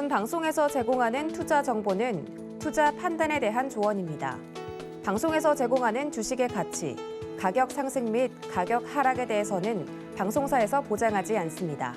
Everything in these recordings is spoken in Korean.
본 방송에서 제공하는 투자 정보는 투자 판단에 대한 조언입니다. 방송에서 제공하는 주식의 가치, 가격 상승 및 가격 하락에 대해서는 방송사에서 보장하지 않습니다.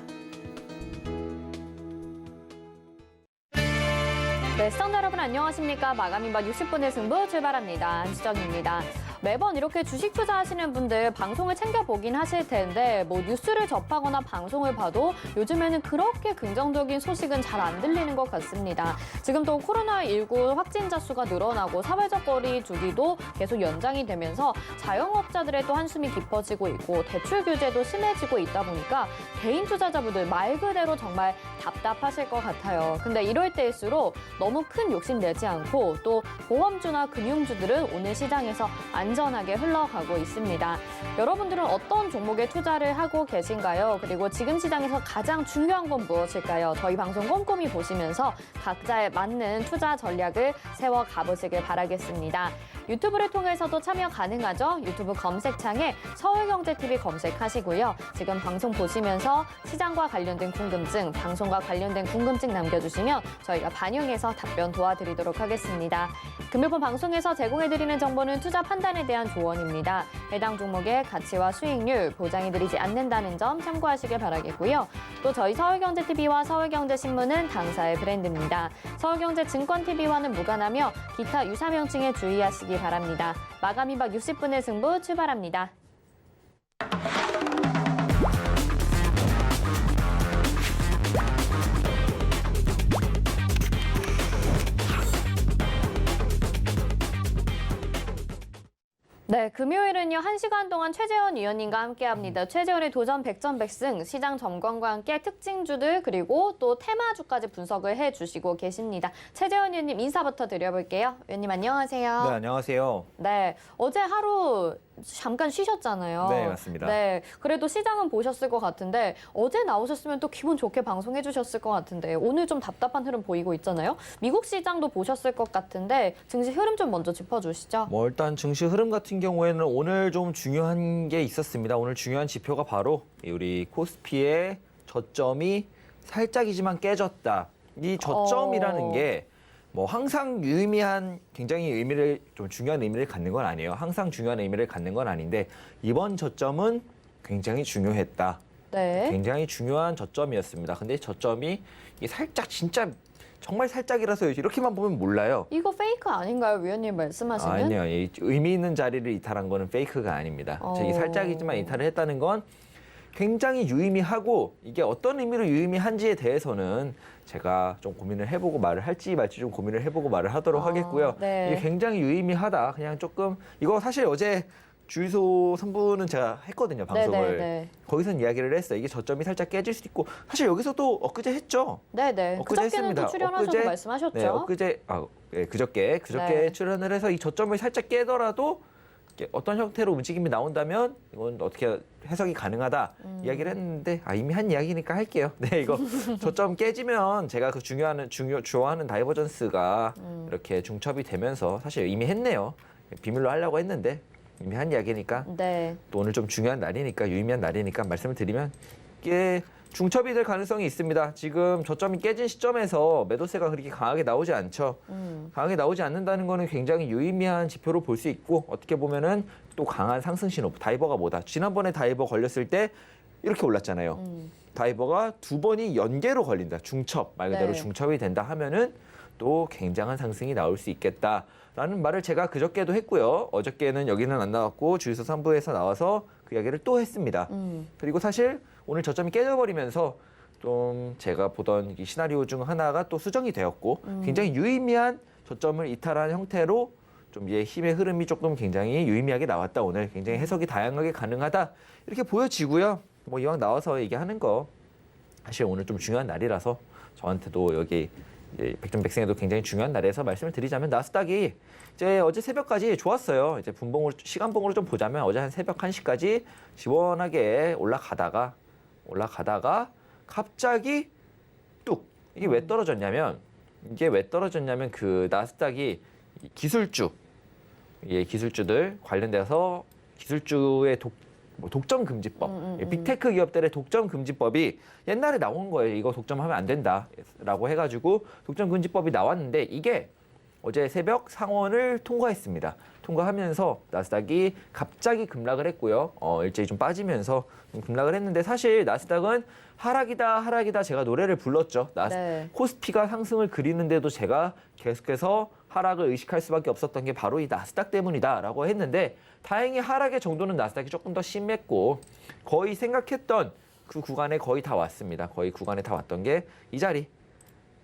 네, 시청자 여러분 안녕하십니까? 마감인박 60분의 승부 출발합니다. 안수정입니다. 매번 이렇게 주식 투자하시는 분들 방송을 챙겨보긴 하실 텐데 뭐 뉴스를 접하거나 방송을 봐도 요즘에는 그렇게 긍정적인 소식은 잘 안 들리는 것 같습니다. 지금 또 코로나19 확진자 수가 늘어나고 사회적 거리 두기도 계속 연장이 되면서 자영업자들의 또 한숨이 깊어지고 있고 대출 규제도 심해지고 있다 보니까 개인 투자자분들 말 그대로 정말 답답하실 것 같아요. 근데 이럴 때일수록 너무 큰 욕심 내지 않고 또 보험주나 금융주들은 오늘 시장에서 안전하게 흘러가고 있습니다. 여러분들은 어떤 종목에 투자를 하고 계신가요? 그리고 지금 시장에서 가장 중요한 건 무엇일까요? 저희 방송 꼼꼼히 보시면서 각자에 맞는 투자 전략을 세워 가보시길 바라겠습니다. 유튜브를 통해서도 참여 가능하죠? 유튜브 검색창에 서울경제TV 검색하시고요. 지금 방송 보시면서 시장과 관련된 궁금증, 방송과 관련된 궁금증 남겨주시면 저희가 반영해서 답변 도와드리도록 하겠습니다. 금요일 방송에서 제공해드리는 정보는 투자 판단에 대한 조언입니다. 해당 종목의 가치와 수익률 보장해드리지 않는다는 점 참고하시길 바라겠고요. 또 저희 서울경제TV와 서울경제신문은 당사의 브랜드입니다. 서울경제증권TV와는 무관하며 기타 유사 명칭에 주의하시기 바랍니다. 마감인박 60분의 승부 출발합니다. 네, 금요일은요, 1시간 동안 최재원 위원님과 함께합니다. 최재원의 도전 100점 100승, 시장 점검과 함께 특징주들 그리고 또 테마주까지 분석을 해주시고 계십니다. 최재원 위원님 인사부터 드려볼게요. 위원님 안녕하세요. 네, 안녕하세요. 네, 어제 하루 잠깐 쉬셨잖아요. 네, 맞습니다. 네, 그래도 시장은 보셨을 것 같은데 어제 나오셨으면 또 기분 좋게 방송해 주셨을 것 같은데 오늘 좀 답답한 흐름 보이고 있잖아요. 미국 시장도 보셨을 것 같은데 증시 흐름 좀 먼저 짚어주시죠. 뭐 일단 증시 흐름 같은 경우에는 오늘 좀 중요한 게 있었습니다. 오늘 중요한 지표가 바로 우리 코스피의 저점이 살짝이지만 깨졌다. 이 저점이라는 게 뭐 항상 유의미한 굉장히 의미를 좀 중요한 의미를 갖는 건 아니에요. 항상 중요한 의미를 갖는 건 아닌데 이번 저점은 굉장히 중요했다. 네. 굉장히 중요한 저점이었습니다. 근데 저점이 이게 살짝 진짜 정말 살짝이라서 이렇게만 보면 몰라요. 이거 페이크 아닌가요, 위원님 말씀하시는? 아니요. 이 의미 있는 자리를 이탈한 거는 페이크가 아닙니다. 이 살짝이지만 이탈을 했다는 건 굉장히 유의미하고 이게 어떤 의미로 유의미한지에 대해서는 제가 좀 고민을 해보고 말을 할지 말지 좀 고민을 해보고 말을 하도록 하겠고요. 네. 이게 굉장히 유의미하다. 그냥 조금 이거 사실 어제 주유소 선부는 제가 했거든요, 방송을. 네네네. 거기선 이야기를 했어요. 이게 저점이 살짝 깨질 수도 있고 사실 여기서도 엊그제 했죠. 네네. 엊그제 그저께는 또 출연하셔서 말씀하셨죠. 네, 그저께 네. 출연을 해서 이 저점을 살짝 깨더라도 어떤 형태로 움직임이 나온다면 이건 어떻게 해석이 가능하다 이야기를 했는데 이미 한 이야기니까 할게요. 네, 이거 저점 깨지면 제가 그 좋아하는 다이버전스가 이렇게 중첩이 되면서 사실 이미 했네요. 비밀로 하려고 했는데 이미 한 이야기니까 네. 또 오늘 좀 중요한 날이니까 유의미한 날이니까 말씀을 드리면 이게 중첩이 될 가능성이 있습니다. 지금 저점이 깨진 시점에서 매도세가 그렇게 강하게 나오지 않죠. 강하게 나오지 않는다는 거는 굉장히 유의미한 지표로 볼 수 있고 어떻게 보면은 또 강한 상승 신호. 다이버가 뭐다? 지난번에 다이버 걸렸을 때 이렇게 올랐잖아요. 다이버가 두 번이 연계로 걸린다. 중첩, 말 그대로 네. 중첩이 된다 하면은 또 굉장한 상승이 나올 수 있겠다라는 말을 제가 그저께도 했고요. 어저께는 여기는 안 나왔고 주유소 3부에서 나와서 그 이야기를 또 했습니다. 그리고 사실 오늘 저점이 깨져버리면서 좀 제가 보던 이 시나리오 중 하나가 또 수정이 되었고 굉장히 유의미한 저점을 이탈한 형태로 좀 이제 힘의 흐름이 조금 굉장히 유의미하게 나왔다. 오늘 굉장히 해석이 다양하게 가능하다 이렇게 보여지고요. 뭐 이왕 나와서 얘기하는 거 사실 오늘 좀 중요한 날이라서 저한테도 여기 이제 백전백승에도 굉장히 중요한 날에서 말씀을 드리자면 나스닥이 이제 어제 새벽까지 좋았어요. 이제 분봉으로 시간봉으로 좀 보자면 어제 한 새벽 1시까지 시원하게 올라가다가 갑자기 뚝 이게 왜 떨어졌냐면 그 나스닥이 기술주 기술주들 관련돼서 기술주의 뭐 독점 금지법, 빅테크 기업들의 독점 금지법이 옛날에 나온 거예요. 이거 독점하면 안 된다라고 해가지고 독점 금지법이 나왔는데 이게 어제 새벽 상원을 통과했습니다. 통과하면서 나스닥이 갑자기 급락을 했고요. 일제히 좀 빠지면서 좀 급락을 했는데 사실 나스닥은 하락이다 제가 노래를 불렀죠. 네. 코스피가 상승을 그리는데도 제가 계속해서 하락을 의식할 수밖에 없었던 게 바로 이 나스닥 때문이다라고 했는데 다행히 하락의 정도는 나스닥이 조금 더 심했고 거의 생각했던 그 구간에 거의 다 왔습니다. 거의 구간에 다 왔던 게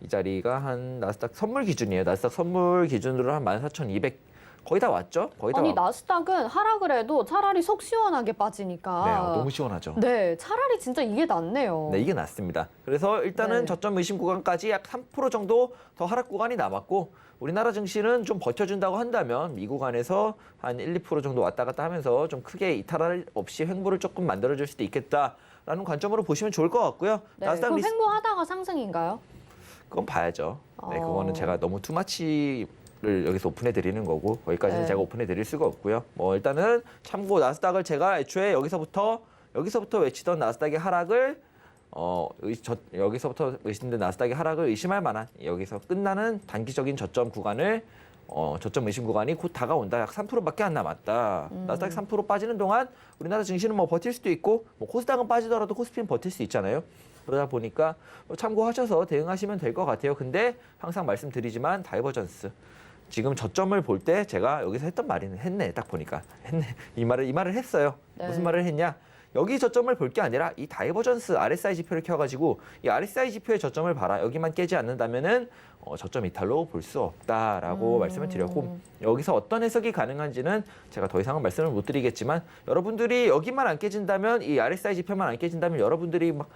이 자리가 한 나스닥 선물 기준이에요. 나스닥 선물 기준으로 한 14,200 거의 다 왔죠? 거의 다 아니 왔... 나스닥은 하락을 해도 차라리 속 시원하게 빠지니까. 네, 너무 시원하죠. 네, 차라리 진짜 이게 낫네요. 네, 이게 낫습니다. 그래서 일단은 네. 저점 의심 구간까지 약 3% 정도 더 하락 구간이 남았고 우리나라 증시는 좀 버텨준다고 한다면 미 구간에서 한 1, 2% 정도 왔다 갔다 하면서 좀 크게 이탈 없이 횡보를 조금 만들어줄 수도 있겠다라는 관점으로 보시면 좋을 것 같고요. 네, 나스닥 그럼 횡보하다가 상승인가요? 그건 봐야죠. 네, 어. 그거는 제가 너무 투마치를 여기서 오픈해 드리는 거고 거기까지는 네. 제가 오픈해 드릴 수가 없고요. 뭐 일단은 참고 나스닥을 제가 애초에 여기서부터 외치던 나스닥의 하락을 여기서부터 의심된 나스닥의 하락을 의심할 만한 여기서 끝나는 단기적인 저점 구간을 저점 의심 구간이 곧 다가온다. 약 3%밖에 안 남았다. 나스닥이 3% 빠지는 동안 우리나라 증시는 뭐 버틸 수도 있고 뭐 코스닥은 빠지더라도 코스피는 버틸 수 있잖아요. 그러다 보니까 참고하셔서 대응하시면 될 것 같아요. 근데 항상 말씀드리지만 다이버전스 지금 저점을 볼 때 제가 여기서 했던 말이는 했네. 딱 보니까 했네. 이 말을 했어요. 네. 무슨 말을 했냐? 여기 저점을 볼 게 아니라 이 다이버전스 RSI 지표를 켜가지고 이 RSI 지표의 저점을 봐라. 여기만 깨지 않는다면은 저점 이탈로 볼 수 없다라고 말씀을 드렸고 여기서 어떤 해석이 가능한지는 제가 더 이상은 말씀을 못 드리겠지만 여러분들이 여기만 안 깨진다면 이 RSI 지표만 안 깨진다면 여러분들이 막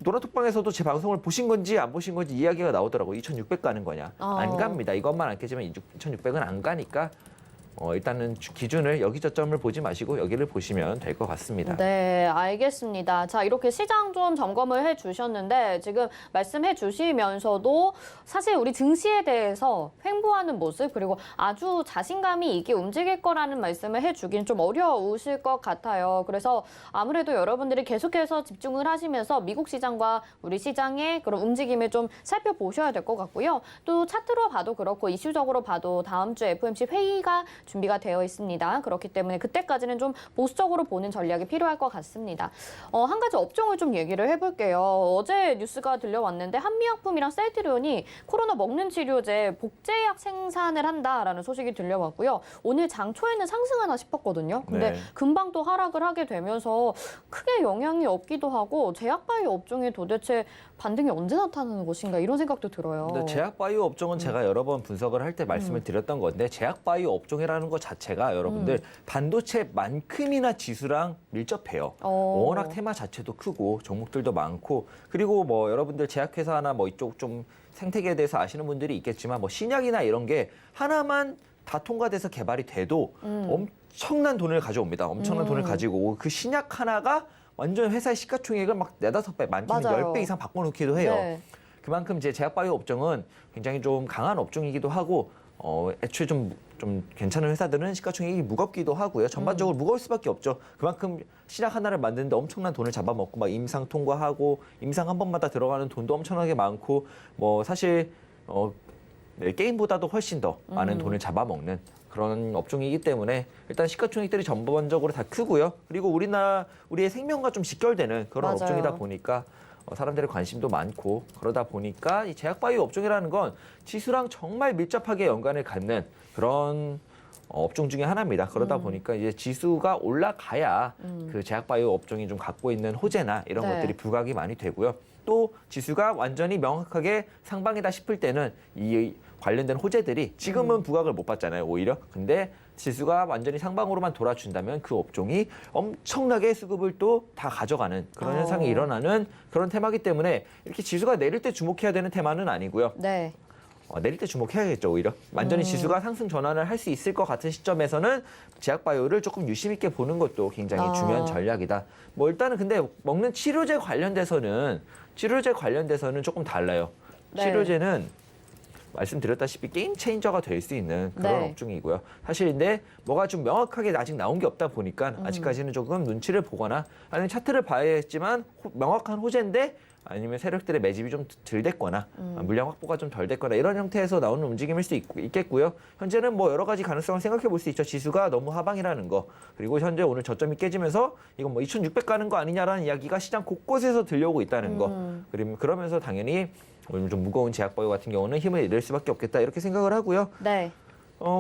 노란톡방에서도 제 방송을 보신 건지 안 보신 건지 이야기가 나오더라고. 2,600 가는 거냐. 안 갑니다. 이것만 안 깨지면 2,600은 안 가니까 일단은 기준을 여기 저점을 보지 마시고 여기를 보시면 될 것 같습니다. 네, 알겠습니다. 자, 이렇게 시장 좀 점검을 해주셨는데 지금 말씀해 주시면서도 사실 우리 증시에 대해서 횡보하는 모습 그리고 아주 자신감이 이게 움직일 거라는 말씀을 해주긴 좀 어려우실 것 같아요. 그래서 아무래도 여러분들이 계속해서 집중을 하시면서 미국 시장과 우리 시장의 그런 움직임을 좀 살펴보셔야 될 것 같고요. 또 차트로 봐도 그렇고 이슈적으로 봐도 다음 주 FOMC 회의가 준비가 되어 있습니다. 그렇기 때문에 그때까지는 좀 보수적으로 보는 전략이 필요할 것 같습니다. 한 가지 업종을 좀 얘기를 해볼게요. 어제 뉴스가 들려왔는데 한미약품이랑 셀트리온이 코로나 먹는 치료제 복제약 생산을 한다라는 소식이 들려왔고요. 오늘 장 초에는 상승하나 싶었거든요. 근데 네. 금방 또 하락을 하게 되면서 크게 영향이 없기도 하고 제약바이오 업종이 도대체 반등이 언제 나타나는 것인가 이런 생각도 들어요. 근데 제약바이오 업종은 제가 여러 번 분석을 할 때 말씀을 드렸던 건데 제약바이오 업종이라는 것 자체가 여러분들 반도체만큼이나 지수랑 밀접해요. 워낙 테마 자체도 크고 종목들도 많고 그리고 뭐 여러분들 제약회사나 뭐 이쪽 좀 생태계에 대해서 아시는 분들이 있겠지만 뭐 신약이나 이런 게 하나만 다 통과돼서 개발이 돼도 엄청난 돈을 가져옵니다. 엄청난 돈을 가지고 오고 그 신약 하나가 완전 회사의 시가총액을 막 4-5배, 많게는 맞아요. 10배 이상 바꿔놓기도 해요. 네. 그만큼 제 제약바이오 업종은 굉장히 좀 강한 업종이기도 하고 애초에 좀 괜찮은 회사들은 시가총액이 무겁기도 하고요. 전반적으로 무거울 수밖에 없죠. 그만큼 신약 하나를 만드는데 엄청난 돈을 잡아먹고 막 임상 통과하고 임상 한 번마다 들어가는 돈도 엄청나게 많고 뭐 사실 게임보다도 훨씬 더 많은 돈을 잡아먹는 그런 업종이기 때문에 일단 시가총액들이 전반적으로 다 크고요. 그리고 우리의 생명과 좀 직결되는 그런 맞아요. 업종이다 보니까 사람들의 관심도 많고 그러다 보니까 이 제약바이오 업종이라는 건 지수랑 정말 밀접하게 연관을 갖는 그런 업종 중에 하나입니다. 그러다 보니까 이제 지수가 올라가야 그 제약바이오 업종이 좀 갖고 있는 호재나 이런 네. 것들이 부각이 많이 되고요. 또 지수가 완전히 명확하게 상방이다 싶을 때는 이 관련된 호재들이 지금은 부각을 못 받잖아요, 오히려. 근데 지수가 완전히 상방으로만 돌아준다면 그 업종이 엄청나게 수급을 또 다 가져가는 그런 현상이 일어나는 그런 테마이기 때문에 이렇게 지수가 내릴 때 주목해야 되는 테마는 아니고요. 네. 내릴 때 주목해야겠죠, 오히려. 완전히 지수가 상승 전환을 할 수 있을 것 같은 시점에서는 제약바이오를 조금 유심 있게 보는 것도 굉장히 중요한 전략이다. 뭐 일단은 근데 먹는 치료제 관련돼서는 조금 달라요. 네. 치료제는 말씀드렸다시피 게임 체인저가 될 수 있는 그런 네. 업종이고요. 사실 근데 뭐가 좀 명확하게 아직 나온 게 없다 보니까 아직까지는 조금 눈치를 보거나 아니면 차트를 봐야겠지만 명확한 호재인데 아니면 세력들의 매집이 좀 덜 됐거나 물량 확보가 좀 덜 됐거나 이런 형태에서 나오는 움직임일 수 있겠고요. 현재는 뭐 여러 가지 가능성을 생각해 볼 수 있죠. 지수가 너무 하방이라는 거. 그리고 현재 오늘 저점이 깨지면서 이건 뭐 2,600 가는 거 아니냐라는 이야기가 시장 곳곳에서 들려오고 있다는 거. 그러면서 당연히 오늘 좀 무거운 제약바이오 같은 경우는 힘을 잃을 수밖에 없겠다 이렇게 생각을 하고요. 네.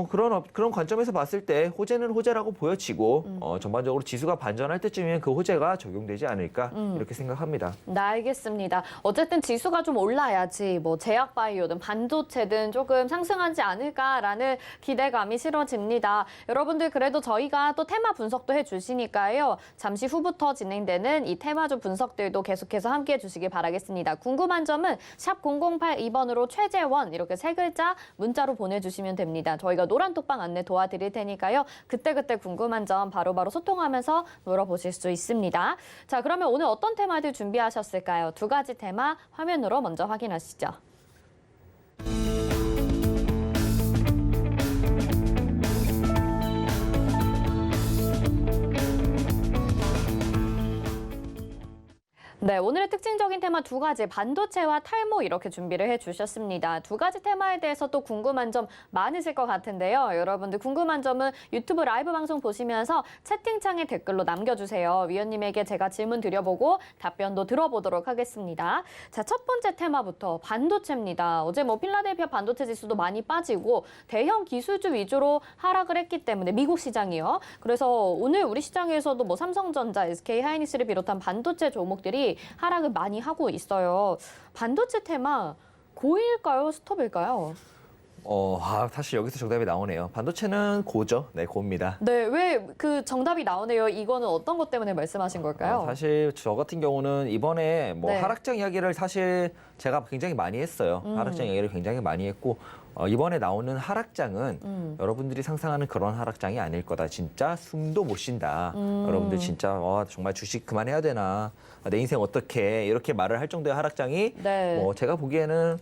그런 관점에서 봤을 때 호재는 호재라고 보여지고 전반적으로 지수가 반전할 때쯤이면 그 호재가 적용되지 않을까 이렇게 생각합니다. 네, 알겠습니다. 어쨌든 지수가 좀 올라야지 뭐 제약바이오든 반도체든 조금 상승하지 않을까라는 기대감이 실어집니다. 여러분들 그래도 저희가 또 테마 분석도 해주시니까요. 잠시 후부터 진행되는 이 테마주 분석들도 계속해서 함께해 주시길 바라겠습니다. 궁금한 점은 샵 0082번으로 최재원 이렇게 세 글자 문자로 보내주시면 됩니다. 저희가 노란 톡방 안내 도와드릴 테니까요. 그때그때 궁금한 점 바로바로 소통하면서 물어보실 수 있습니다. 자, 그러면 오늘 어떤 테마들 준비하셨을까요? 두 가지 테마 화면으로 먼저 확인하시죠. 네, 오늘의 특징적인 테마 두 가지, 반도체와 탈모 이렇게 준비를 해주셨습니다. 두 가지 테마에 대해서 또 궁금한 점 많으실 것 같은데요. 여러분들 궁금한 점은 유튜브 라이브 방송 보시면서 채팅창에 댓글로 남겨주세요. 위원님에게 제가 질문 드려보고 답변도 들어보도록 하겠습니다. 자, 첫 번째 테마부터 반도체입니다. 어제 뭐 필라델피아 반도체 지수도 많이 빠지고 대형 기술주 위주로 하락을 했기 때문에 미국 시장이요. 그래서 오늘 우리 시장에서도 뭐 삼성전자, SK하이닉스를 비롯한 반도체 종목들이 하락을 많이 하고 있어요. 반도체 테마 고일까요? 스톱일까요? 사실 여기서 정답이 나오네요. 반도체는 고죠. 네, 고입니다. 네, 왜 그 정답이 나오네요. 이거는 어떤 것 때문에 말씀하신 걸까요? 사실 저 같은 경우는 이번에 뭐 네. 하락장 이야기를 사실 제가 굉장히 많이 했어요. 하락장 이야기를 굉장히 많이 했고 이번에 나오는 하락장은 여러분들이 상상하는 그런 하락장이 아닐 거다. 진짜 숨도 못 쉰다. 여러분들 진짜 정말 주식 그만해야 되나. 내 인생 어떻게 이렇게 말을 할 정도의 하락장이 네. 뭐 제가 보기에는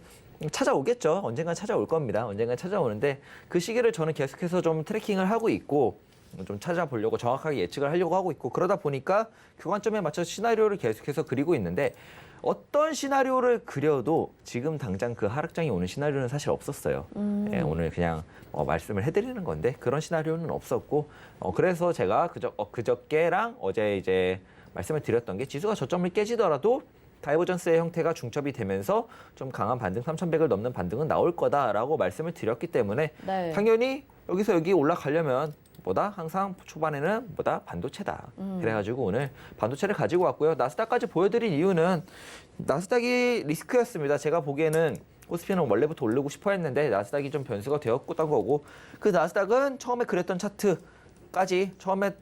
찾아오겠죠. 언젠간 찾아올 겁니다. 언젠간 찾아오는데 그 시기를 저는 계속해서 좀 트래킹을 하고 있고 좀 찾아보려고 정확하게 예측을 하려고 하고 있고 그러다 보니까 그 관점에 맞춰서 시나리오를 계속해서 그리고 있는데 어떤 시나리오를 그려도 지금 당장 그 하락장이 오는 시나리오는 사실 없었어요. 예, 오늘 그냥 말씀을 해드리는 건데 그런 시나리오는 없었고 그래서 제가 그저께랑 어제 이제 말씀을 드렸던 게 지수가 저점을 깨지더라도 다이버전스의 형태가 중첩이 되면서 좀 강한 반등 3,100을 넘는 반등은 나올 거다라고 말씀을 드렸기 때문에 네. 당연히 여기서 여기 올라가려면 항상 초반에는 반도체다. 그래가지고 오늘 반도체를 가지고 왔고요. 나스닥까지 보여드린 이유는 나스닥이 리스크였습니다. 제가 보기에는 코스피는 원래부터 오르고 싶어 했는데 나스닥이 좀 변수가 되었던 거고 그 나스닥은 처음에 그렸던 차트까지 처음에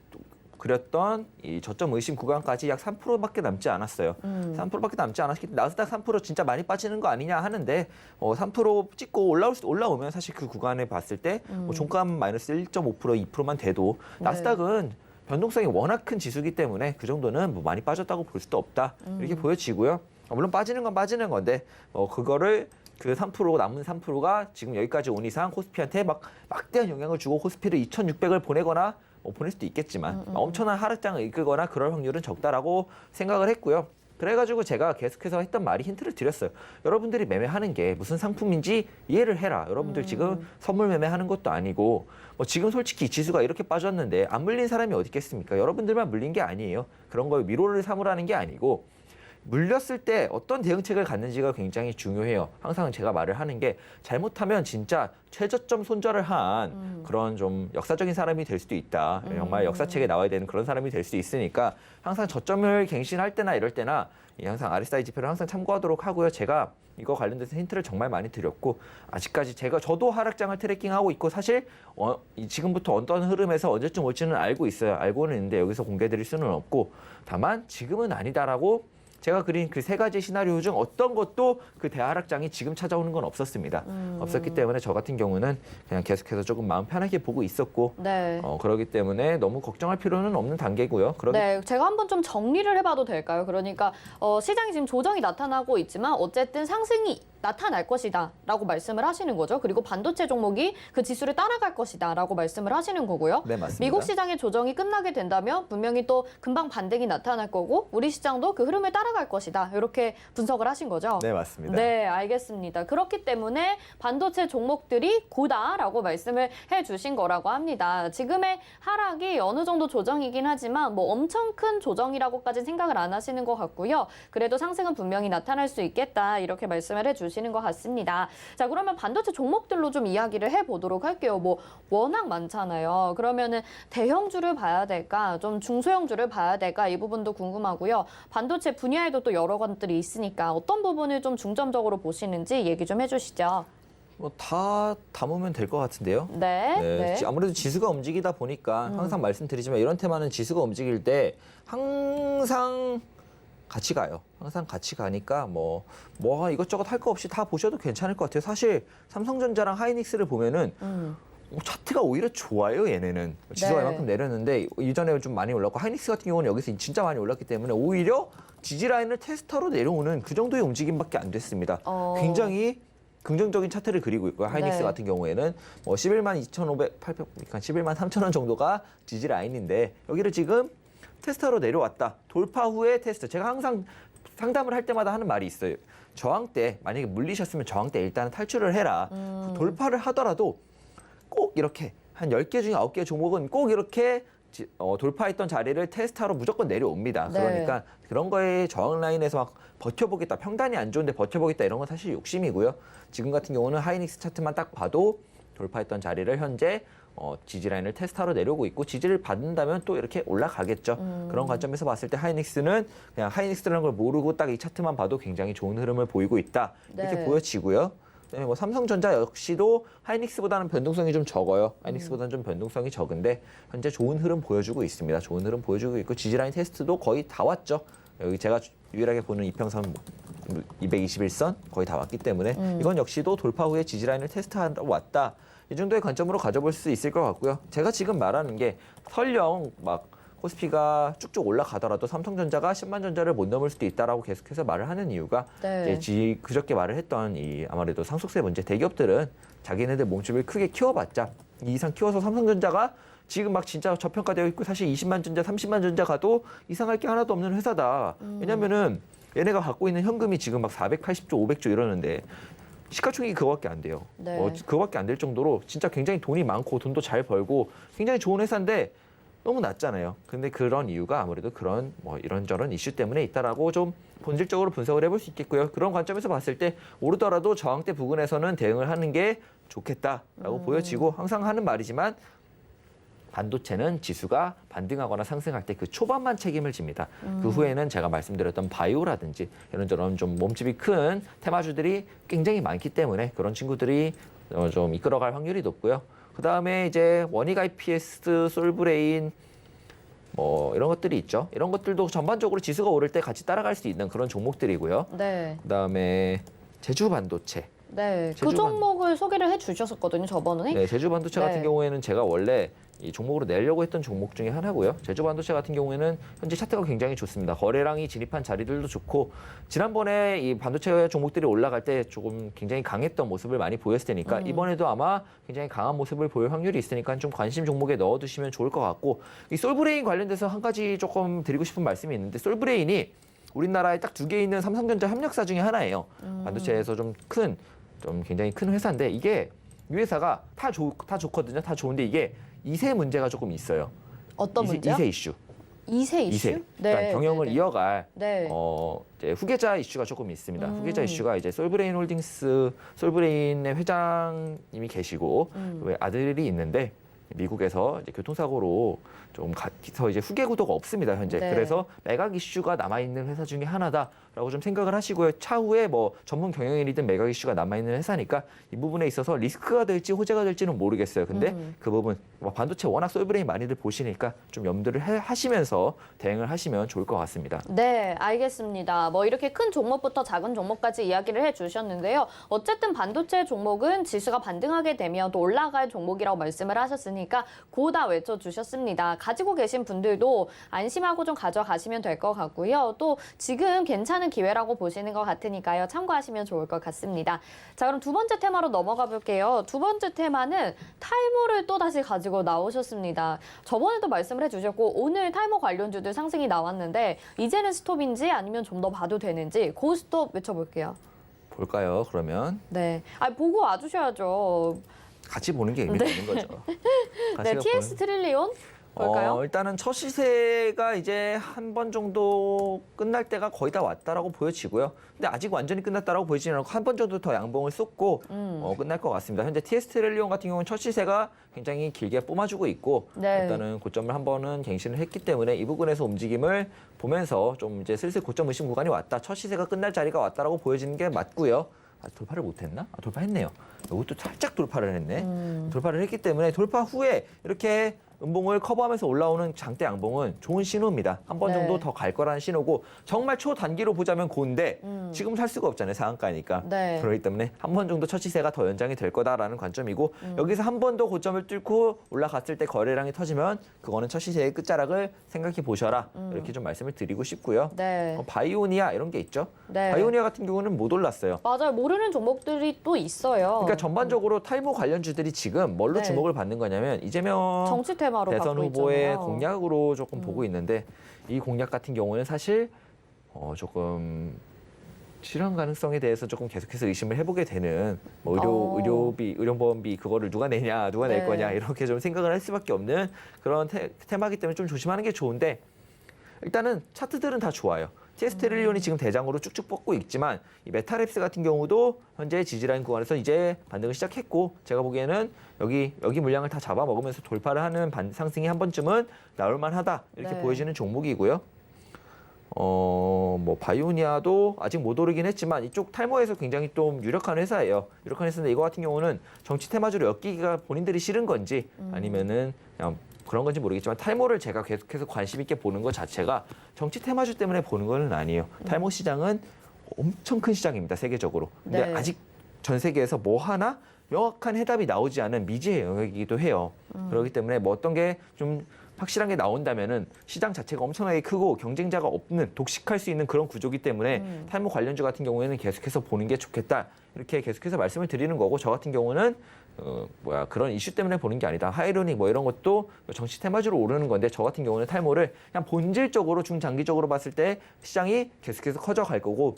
그렸던 이 저점 의심 구간까지 약 3%밖에 남지 않았어요. 3%밖에 남지 않았기 때문에 나스닥 3% 진짜 많이 빠지는 거 아니냐 하는데 3% 찍고 올라오면 사실 그 구간에 봤을 때 종가 마이너스 1.5% 2%만 돼도 네. 나스닥은 변동성이 워낙 큰 지수기 때문에 그 정도는 뭐 많이 빠졌다고 볼 수도 없다 이렇게 보여지고요. 물론 빠지는 건 빠지는 건데 그거를 그 3% 남은 3%가 지금 여기까지 온 이상 코스피한테 막대한 영향을 주고 코스피를 2,600을 보내거나 보낼 수도 있겠지만 엄청난 하락장을 이끌거나 그럴 확률은 적다라고 생각을 했고요. 그래가지고 제가 계속해서 했던 말이 힌트를 드렸어요. 여러분들이 매매하는 게 무슨 상품인지 이해를 해라. 여러분들 지금 선물 매매하는 것도 아니고 지금 솔직히 지수가 이렇게 빠졌는데 안 물린 사람이 어디 있겠습니까? 여러분들만 물린 게 아니에요. 그런 걸 위로를 삼으라는 게 아니고 물렸을 때 어떤 대응책을 갖는지가 굉장히 중요해요. 항상 제가 말을 하는 게 잘못하면 진짜 최저점 손절을 한 그런 좀 역사적인 사람이 될 수도 있다. 정말 역사책에 나와야 되는 그런 사람이 될 수도 있으니까 항상 저점을 갱신할 때나 이럴 때나 항상 RSI 지표를 항상 참고하도록 하고요. 제가 이거 관련돼서 힌트를 정말 많이 드렸고 아직까지 저도 하락장을 트래킹하고 있고 사실 지금부터 어떤 흐름에서 언제쯤 올지는 알고 있어요. 알고는 있는데 여기서 공개드릴 수는 없고 다만 지금은 아니다라고 제가 그린 그 세 가지 시나리오 중 어떤 것도 그 대하락장이 지금 찾아오는 건 없었습니다. 없었기 때문에 저 같은 경우는 그냥 계속해서 조금 마음 편하게 보고 있었고 네. 그러기 때문에 너무 걱정할 필요는 없는 단계고요. 네, 제가 한번 좀 정리를 해봐도 될까요? 그러니까 시장이 지금 조정이 나타나고 있지만 어쨌든 상승이 나타날 것이다라고 말씀을 하시는 거죠. 그리고 반도체 종목이 그 지수를 따라갈 것이다라고 말씀을 하시는 거고요. 네, 맞습니다. 미국 시장의 조정이 끝나게 된다면 분명히 또 금방 반등이 나타날 거고 우리 시장도 그 흐름을 따라갈 것이다. 이렇게 분석을 하신 거죠. 네, 맞습니다. 네, 알겠습니다. 그렇기 때문에 반도체 종목들이 고다라고 말씀을 해주신 거라고 합니다. 지금의 하락이 어느 정도 조정이긴 하지만 뭐 엄청 큰 조정이라고까지는 생각을 안 하시는 것 같고요. 그래도 상승은 분명히 나타날 수 있겠다 이렇게 말씀을 해주시는 것 같습니다. 자, 그러면 반도체 종목들로 좀 이야기를 해보도록 할게요. 뭐 워낙 많잖아요. 그러면은 대형주를 봐야 될까, 좀 중소형주를 봐야 될까 이 부분도 궁금하고요. 반도체 분야에도 또 여러 것들이 있으니까 어떤 부분을 좀 중점적으로 보시는지 얘기 좀 해주시죠. 뭐 다 담으면 될 것 같은데요. 네. 네. 아무래도 지수가 움직이다 보니까 항상 말씀드리지만 이런 테마는 지수가 움직일 때 항상 같이 가요. 항상 같이 가니까 뭐 이것저것 할 거 없이 다 보셔도 괜찮을 것 같아요. 사실 삼성전자랑 하이닉스를 보면은 차트가 오히려 좋아요, 얘네는. 지수가 네. 이만큼 내렸는데 이전에 좀 많이 올랐고 하이닉스 같은 경우는 여기서 진짜 많이 올랐기 때문에 오히려 지지라인을 테스터로 내려오는 그 정도의 움직임밖에 안 됐습니다. 굉장히 긍정적인 차트를 그리고 있고요. 하이닉스 네. 같은 경우에는 뭐 11만 2,500, 800, 그러니까 11만 3천 원 정도가 지지 라인인데 여기를 지금 테스터로 내려왔다. 돌파 후에 테스트. 제가 항상 상담을 할 때마다 하는 말이 있어요. 저항 때 만약에 물리셨으면 저항 때 일단은 탈출을 해라. 돌파를 하더라도 꼭 이렇게 한 10개 중에 9개 종목은 꼭 이렇게 돌파했던 자리를 테스트하러 무조건 내려옵니다. 네. 그러니까 그런 거에 저항 라인에서 막 버텨보겠다. 평단이 안 좋은데 버텨보겠다. 이런 건 사실 욕심이고요. 지금 같은 경우는 하이닉스 차트만 딱 봐도 돌파했던 자리를 현재 지지 라인을 테스트하러 내려오고 있고 지지를 받는다면 또 이렇게 올라가겠죠. 그런 관점에서 봤을 때 하이닉스는 그냥 하이닉스라는 걸 모르고 딱 이 차트만 봐도 굉장히 좋은 흐름을 보이고 있다. 이렇게 네. 보여지고요. 그다음에 뭐 삼성전자 역시도 하이닉스보다는 변동성이 좀 적어요. 하이닉스보다는 좀 변동성이 적은데 현재 좋은 흐름 보여주고 있습니다. 좋은 흐름 보여주고 있고 지지라인 테스트도 거의 다 왔죠. 여기 제가 유일하게 보는 이평선 221선 거의 다 왔기 때문에 이건 역시도 돌파 후에 지지라인을 테스트하러 왔다. 이 정도의 관점으로 가져볼 수 있을 것 같고요. 제가 지금 말하는 게 설령 막 코스피가 쭉쭉 올라가더라도 삼성전자가 10만 전자를 못 넘을 수도 있다라고 계속해서 말을 하는 이유가 네. 이제 그저께 말을 했던 이 아무래도 상속세 문제 대기업들은 자기네들 몸집을 크게 키워봤자 이 이상 키워서 삼성전자가 지금 막 진짜 저평가되어 있고 사실 20만 전자, 30만 전자 가도 이상할 게 하나도 없는 회사다. 왜냐면은 얘네가 갖고 있는 현금이 지금 막 480조, 500조 이러는데 시가총액이 그거밖에 안 돼요. 네. 그거밖에 안 될 정도로 진짜 굉장히 돈이 많고 돈도 잘 벌고 굉장히 좋은 회사인데 너무 낮잖아요. 근데 그런 이유가 아무래도 그런 뭐 이런저런 이슈 때문에 있다라고 좀 본질적으로 분석을 해볼 수 있겠고요. 그런 관점에서 봤을 때 오르더라도 저항대 부근에서는 대응을 하는 게 좋겠다라고 보여지고 항상 하는 말이지만 반도체는 지수가 반등하거나 상승할 때 그 초반만 책임을 집니다. 그 후에는 제가 말씀드렸던 바이오라든지 이런저런 좀 몸집이 큰 테마주들이 굉장히 많기 때문에 그런 친구들이 좀 이끌어갈 확률이 높고요. 그다음에 이제 원익 IPS, 솔브레인 뭐 이런 것들이 있죠. 이런 것들도 전반적으로 지수가 오를 때 같이 따라갈 수 있는 그런 종목들이고요. 네. 그다음에 제주 반도체. 네. 그 제주반- 종목을 소개를 해주셨었거든요, 저번에. 네, 제주 반도체 네. 같은 경우에는 제가 원래 이 종목으로 내려고 했던 종목 중에 하나고요. 제주 반도체 같은 경우에는 현재 차트가 굉장히 좋습니다. 거래량이 진입한 자리들도 좋고 지난번에 이 반도체 종목들이 올라갈 때 조금 굉장히 강했던 모습을 많이 보였을 테니까 이번에도 아마 굉장히 강한 모습을 보일 확률이 있으니까 좀 관심 종목에 넣어두시면 좋을 것 같고 이 솔브레인 관련돼서 한 가지 조금 드리고 싶은 말씀이 있는데 솔브레인이 우리나라에 딱 2개 있는 삼성전자 협력사 중에 하나예요. 반도체에서 좀 굉장히 큰 회사인데 이게 이 회사가 다 좋거든요. 다 좋은데 이게 2세 문제가 조금 있어요. 어떤 문제요? 2세 이슈. 2세 이슈? 2세. 그러니까 경영을 이어갈 네. 이제 후계자 이슈가 조금 있습니다. 후계자 이슈가 이제 솔브레인 홀딩스, 솔브레인의 회장님이 계시고 왜 아들이 있는데 미국에서 이제 교통사고로 좀 가서 이제 후계 구도가 없습니다 현재. 네. 그래서 매각 이슈가 남아 있는 회사 중에 하나다라고 좀 생각을 하시고요. 차후에 뭐 전문 경영인이든 매각 이슈가 남아 있는 회사니까 이 부분에 있어서 리스크가 될지 호재가 될지는 모르겠어요. 근데 그 부분 반도체 워낙 솔브레인 많이들 보시니까 좀 염두를 하시면서 대응을 하시면 좋을 것 같습니다. 네, 알겠습니다. 뭐 이렇게 큰 종목부터 작은 종목까지 이야기를 해주셨는데요. 어쨌든 반도체 종목은 지수가 반등하게 되면 또 올라갈 종목이라고 말씀을 하셨으니까 고다 외쳐주셨습니다. 가지고 계신 분들도 안심하고 좀 가져가시면 될 것 같고요. 또 지금 괜찮은 기회라고 보시는 것 같으니까요. 참고하시면 좋을 것 같습니다. 자, 그럼 두 번째 테마로 넘어가 볼게요. 두 번째 테마는 탈모를 또 다시 가지고 나오셨습니다. 저번에도 말씀을 해주셨고 오늘 탈모 관련주들 상승이 나왔는데 이제는 스톱인지 아니면 좀 더 봐도 되는지 고스톱 외쳐볼게요. 볼까요? 그러면 네, 보고 와주셔야죠. 같이 보는 게 의미가 있는 거죠. 네, 같이 TS 트릴리온 볼까요? 일단은 첫 시세가 이제 한 번 정도 끝날 때가 거의 다 왔다라고 보여지고요. 근데 아직 완전히 끝났다라고 보이지는 않고 한 번 정도 더 양봉을 쏟고 끝날 것 같습니다. 현재 TS 트릴리온 같은 경우는 첫 시세가 굉장히 길게 뿜어주고 있고 네. 일단은 고점을 한 번은 갱신을 했기 때문에 이 부분에서 움직임을 보면서 좀 이제 슬슬 고점 의심 구간이 왔다. 첫 시세가 끝날 자리가 왔다라고 보여지는 게 맞고요. 돌파를 못했나? 돌파했네요. 이것도 살짝 돌파를 했네. 돌파를 했기 때문에 돌파 후에 이렇게 음봉을 커버하면서 올라오는 장대 양봉은 좋은 신호입니다. 한 번 네. 정도 더 갈 거라는 신호고 정말 초단기로 보자면 고인데 지금 살 수가 없잖아요. 상한가니까. 네. 그렇기 때문에 한 번 정도 첫 시세가 더 연장이 될 거다라는 관점이고 여기서 한 번 더 고점을 뚫고 올라갔을 때 거래량이 터지면 그거는 첫 시세의 끝자락을 생각해 보셔라. 이렇게 좀 말씀을 드리고 싶고요. 네. 바이오니아 이런 게 있죠. 네. 바이오니아 같은 경우는 못 올랐어요. 맞아요. 모르는 종목들이 또 있어요. 그러니까 전반적으로 탈모 관련주들이 지금 뭘로 네. 주목을 받는 거냐면 이재명 정치 테마로 대선 받고 후보의 있잖아요. 공약으로 조금 보고 있는데 이 공약 같은 경우는 사실 조금 실현 가능성에 대해서 조금 계속해서 의심을 해보게 되는 뭐 의료비, 의료보험비 그거를 누가 내냐, 누가 낼 네. 거냐 이렇게 좀 생각을 할 수밖에 없는 그런 테마이기 때문에 좀 조심하는 게 좋은데 일단은 차트들은 다 좋아요. TS 트릴리온이 지금 대장으로 쭉쭉 뻗고 있지만 이 메타랩스 같은 경우도 현재 지지라인 구간에서 이제 반등을 시작했고 제가 보기에는 여기 물량을 다 잡아먹으면서 돌파를 하는 상승이 한 번쯤은 나올 만하다 이렇게 네. 보여지는 종목이고요. 뭐 바이오니아도 아직 못 오르긴 했지만 이쪽 탈모에서 굉장히 좀 유력한 회사예요. 유력한 회사인데 이거 같은 경우는 정치 테마주로 엮이기가 본인들이 싫은 건지 아니면은 그냥 그런 건지 모르겠지만 탈모를 제가 계속해서 관심 있게 보는 것 자체가 정치 테마주 때문에 보는 건 아니에요. 탈모 시장은 엄청 큰 시장입니다. 세계적으로. 근데 네. 아직 전 세계에서 뭐 하나 명확한 해답이 나오지 않은 미지의 영역이기도 해요. 그렇기 때문에 뭐 어떤 게 좀 확실한 게 나온다면은 시장 자체가 엄청나게 크고 경쟁자가 없는 독식할 수 있는 그런 구조기 때문에 탈모 관련주 같은 경우에는 계속해서 보는 게 좋겠다. 이렇게 계속해서 말씀을 드리는 거고 저 같은 경우는 그런 이슈 때문에 보는 게 아니다. 하이로닉 뭐 이런 것도 정치 테마주로 오르는 건데 저 같은 경우는 탈모를 그냥 본질적으로 중장기적으로 봤을 때 시장이 계속해서 커져갈 거고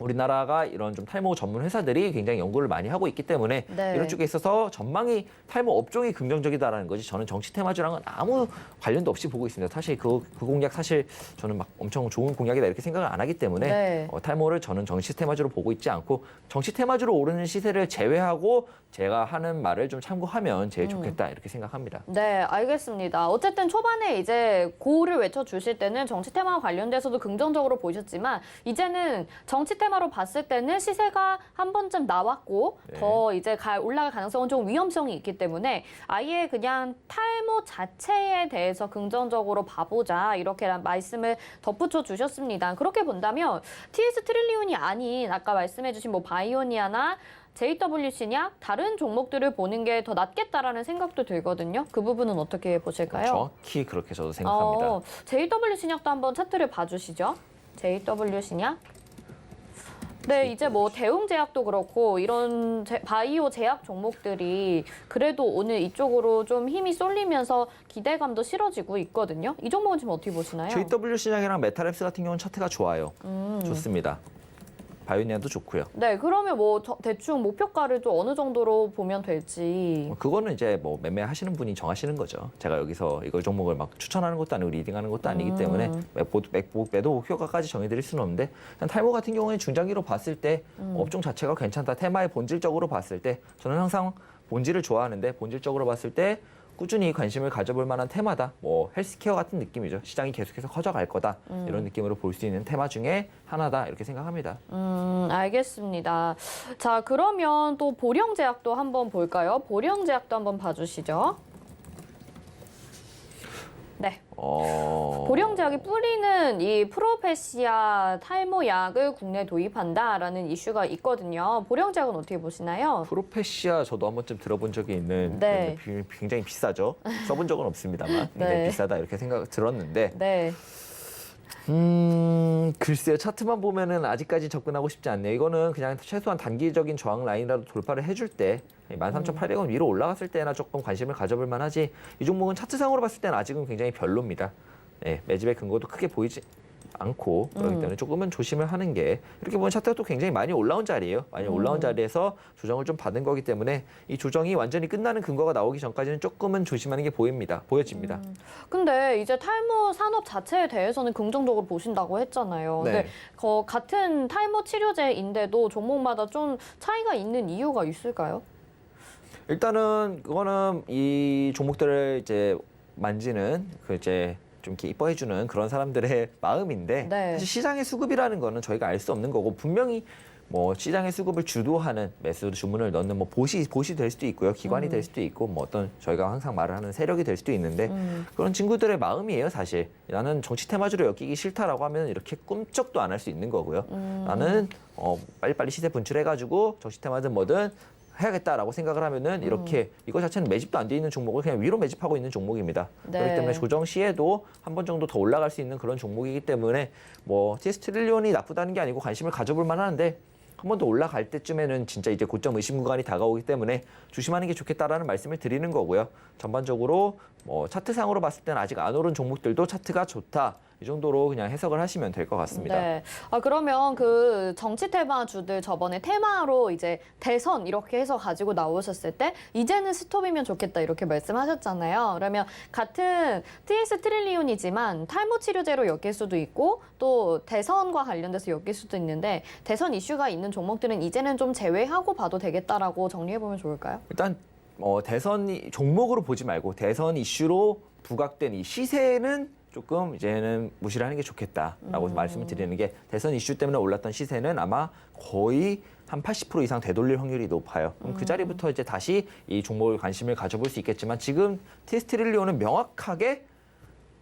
우리나라가 이런 좀 탈모 전문 회사들이 굉장히 연구를 많이 하고 있기 때문에 네. 이런 쪽에 있어서 전망이 탈모 업종이 긍정적이다라는 거지 저는 정치 테마주랑은 아무 관련도 없이 보고 있습니다. 사실 그 공약 사실 저는 막 엄청 좋은 공약이다 이렇게 생각을 안 하기 때문에 네. 탈모를 저는 정치 테마주로 보고 있지 않고 정치 테마주로 오르는 시세를 제외하고 제가 하는 말을 좀 참고하면 제일 좋겠다 이렇게 생각합니다. 네, 알겠습니다. 어쨌든 초반에 이제 고를 외쳐주실 때는 정치 테마와 관련돼서도 긍정적으로 보셨지만 이제는 정치 테마로 봤을 때는 시세가 한 번쯤 나왔고 네. 더 이제 올라갈 가능성은 좀 위험성이 있기 때문에 아예 그냥 탈모 자체에 대해서 긍정적으로 봐보자 이렇게 말씀을 덧붙여 주셨습니다. 그렇게 본다면 TS 트릴리온이 아닌 아까 말씀해주신 뭐 바이오니아나 JWC냐 다른 종목들을 보는 게 더 낫겠다라는 생각도 들거든요. 그 부분은 어떻게 보실까요? 정확히 그렇게 저도 생각합니다. JWC약도 한번 차트를 봐주시죠. JWC약. 네, 이제 뭐 대웅제약도 그렇고 이런 바이오 제약 종목들이 그래도 오늘 이쪽으로 좀 힘이 쏠리면서 기대감도 실어지고 있거든요. 이 종목은 지금 어떻게 보시나요? JW 시장이랑 메타랩스 같은 경우는 차트가 좋아요. 좋습니다. 바이오니아도 좋고요. 네, 그러면 뭐 대충 목표가를 좀 어느 정도로 보면 될지. 그거는 이제 뭐 매매하시는 분이 정하시는 거죠. 제가 여기서 이걸 종목을 막 추천하는 것도 아니고 리딩하는 것도 아니기 때문에 매도 목표가까지 정해드릴 수는 없는데 그냥 탈모 같은 경우는 중장기로 봤을 때 업종 자체가 괜찮다. 테마의 본질적으로 봤을 때 저는 항상 본질을 좋아하는데 본질적으로 봤을 때 꾸준히 관심을 가져볼 만한 테마다. 뭐 헬스케어 같은 느낌이죠. 시장이 계속해서 커져갈 거다. 이런 느낌으로 볼 수 있는 테마 중에 하나다. 이렇게 생각합니다. 알겠습니다. 자, 그러면 또 보령제약도 한번 볼까요? 보령제약도 한번 봐주시죠. 네. 보령제약이 뿌리는 이 프로페시아 탈모약을 국내에 도입한다라는 이슈가 있거든요. 보령제약은 어떻게 보시나요? 프로페시아 저도 한 번쯤 들어본 적이 있는 네. 굉장히 비싸죠. 써본 적은 없습니다만 굉장히 네. 비싸다 이렇게 생각 들었는데 네. 글쎄요. 차트만 보면은 아직까지 접근하고 싶지 않네요. 이거는 그냥 최소한 단기적인 저항 라인이라도 돌파를 해줄 때 13,800원 위로 올라갔을 때나 조금 관심을 가져볼 만하지 이 종목은 차트상으로 봤을 때는 아직은 굉장히 별로입니다. 네, 매집의 근거도 크게 보이지 않고 그렇기 때문에 조금은 조심을 하는 게 이렇게 보면 차트가 또 굉장히 많이 올라온 자리예요. 많이 올라온 자리에서 조정을 좀 받은 거기 때문에 이 조정이 완전히 끝나는 근거가 나오기 전까지는 조금은 조심하는 게 보여집니다. 근데 이제 탈모 산업 자체에 대해서는 긍정적으로 보신다고 했잖아요. 네. 근데 같은 탈모 치료제인데도 종목마다 좀 차이가 있는 이유가 있을까요? 일단은 그거는 이 종목들을 이제 만지는 그 이제 좀 이렇게 이뻐해주는 그런 사람들의 마음인데 네. 사실 시장의 수급이라는 거는 저희가 알 수 없는 거고 분명히 뭐 시장의 수급을 주도하는 매수 주문을 넣는 뭐 보시 될 수도 있고요, 기관이 될 수도 있고 뭐 어떤 저희가 항상 말을 하는 세력이 될 수도 있는데 그런 친구들의 마음이에요. 사실 나는 정치 테마주로 엮이기 싫다라고 하면 이렇게 꿈쩍도 안 할 수 있는 거고요. 나는 빨리빨리 시세 분출해가지고 정치 테마든 뭐든 해야겠다라고 생각을 하면은 이렇게 이거 자체는 매집도 안 돼 있는 종목을 그냥 위로 매집하고 있는 종목입니다. 네. 그렇기 때문에 조정 시에도 한 번 정도 더 올라갈 수 있는 그런 종목이기 때문에 뭐 TS 트릴리온이 나쁘다는 게 아니고 관심을 가져볼 만하는데 한 번 더 올라갈 때쯤에는 진짜 이제 고점 의심 구간이 다가오기 때문에 조심하는 게 좋겠다라는 말씀을 드리는 거고요. 전반적으로 뭐 차트상으로 봤을 때는 아직 안 오른 종목들도 차트가 좋다. 이 정도로 그냥 해석을 하시면 될 것 같습니다. 네. 그러면 그 정치 테마주들 저번에 테마로 이제 대선 이렇게 해서 가지고 나오셨을 때 이제는 스톱이면 좋겠다 이렇게 말씀하셨잖아요. 그러면 같은 TS 트릴리온이지만 탈모 치료제로 엮일 수도 있고 또 대선과 관련돼서 엮일 수도 있는데 대선 이슈가 있는 종목들은 이제는 좀 제외하고 봐도 되겠다라고 정리해보면 좋을까요? 일단 대선 종목으로 보지 말고 대선 이슈로 부각된 이 시세는 조금 이제는 무시를 하는 게 좋겠다라고 말씀을 드리는 게 대선 이슈 때문에 올랐던 시세는 아마 거의 한 80% 이상 되돌릴 확률이 높아요. 그럼 그 자리부터 이제 다시 이 종목을 관심을 가져볼 수 있겠지만 지금 TS 트릴리온은 명확하게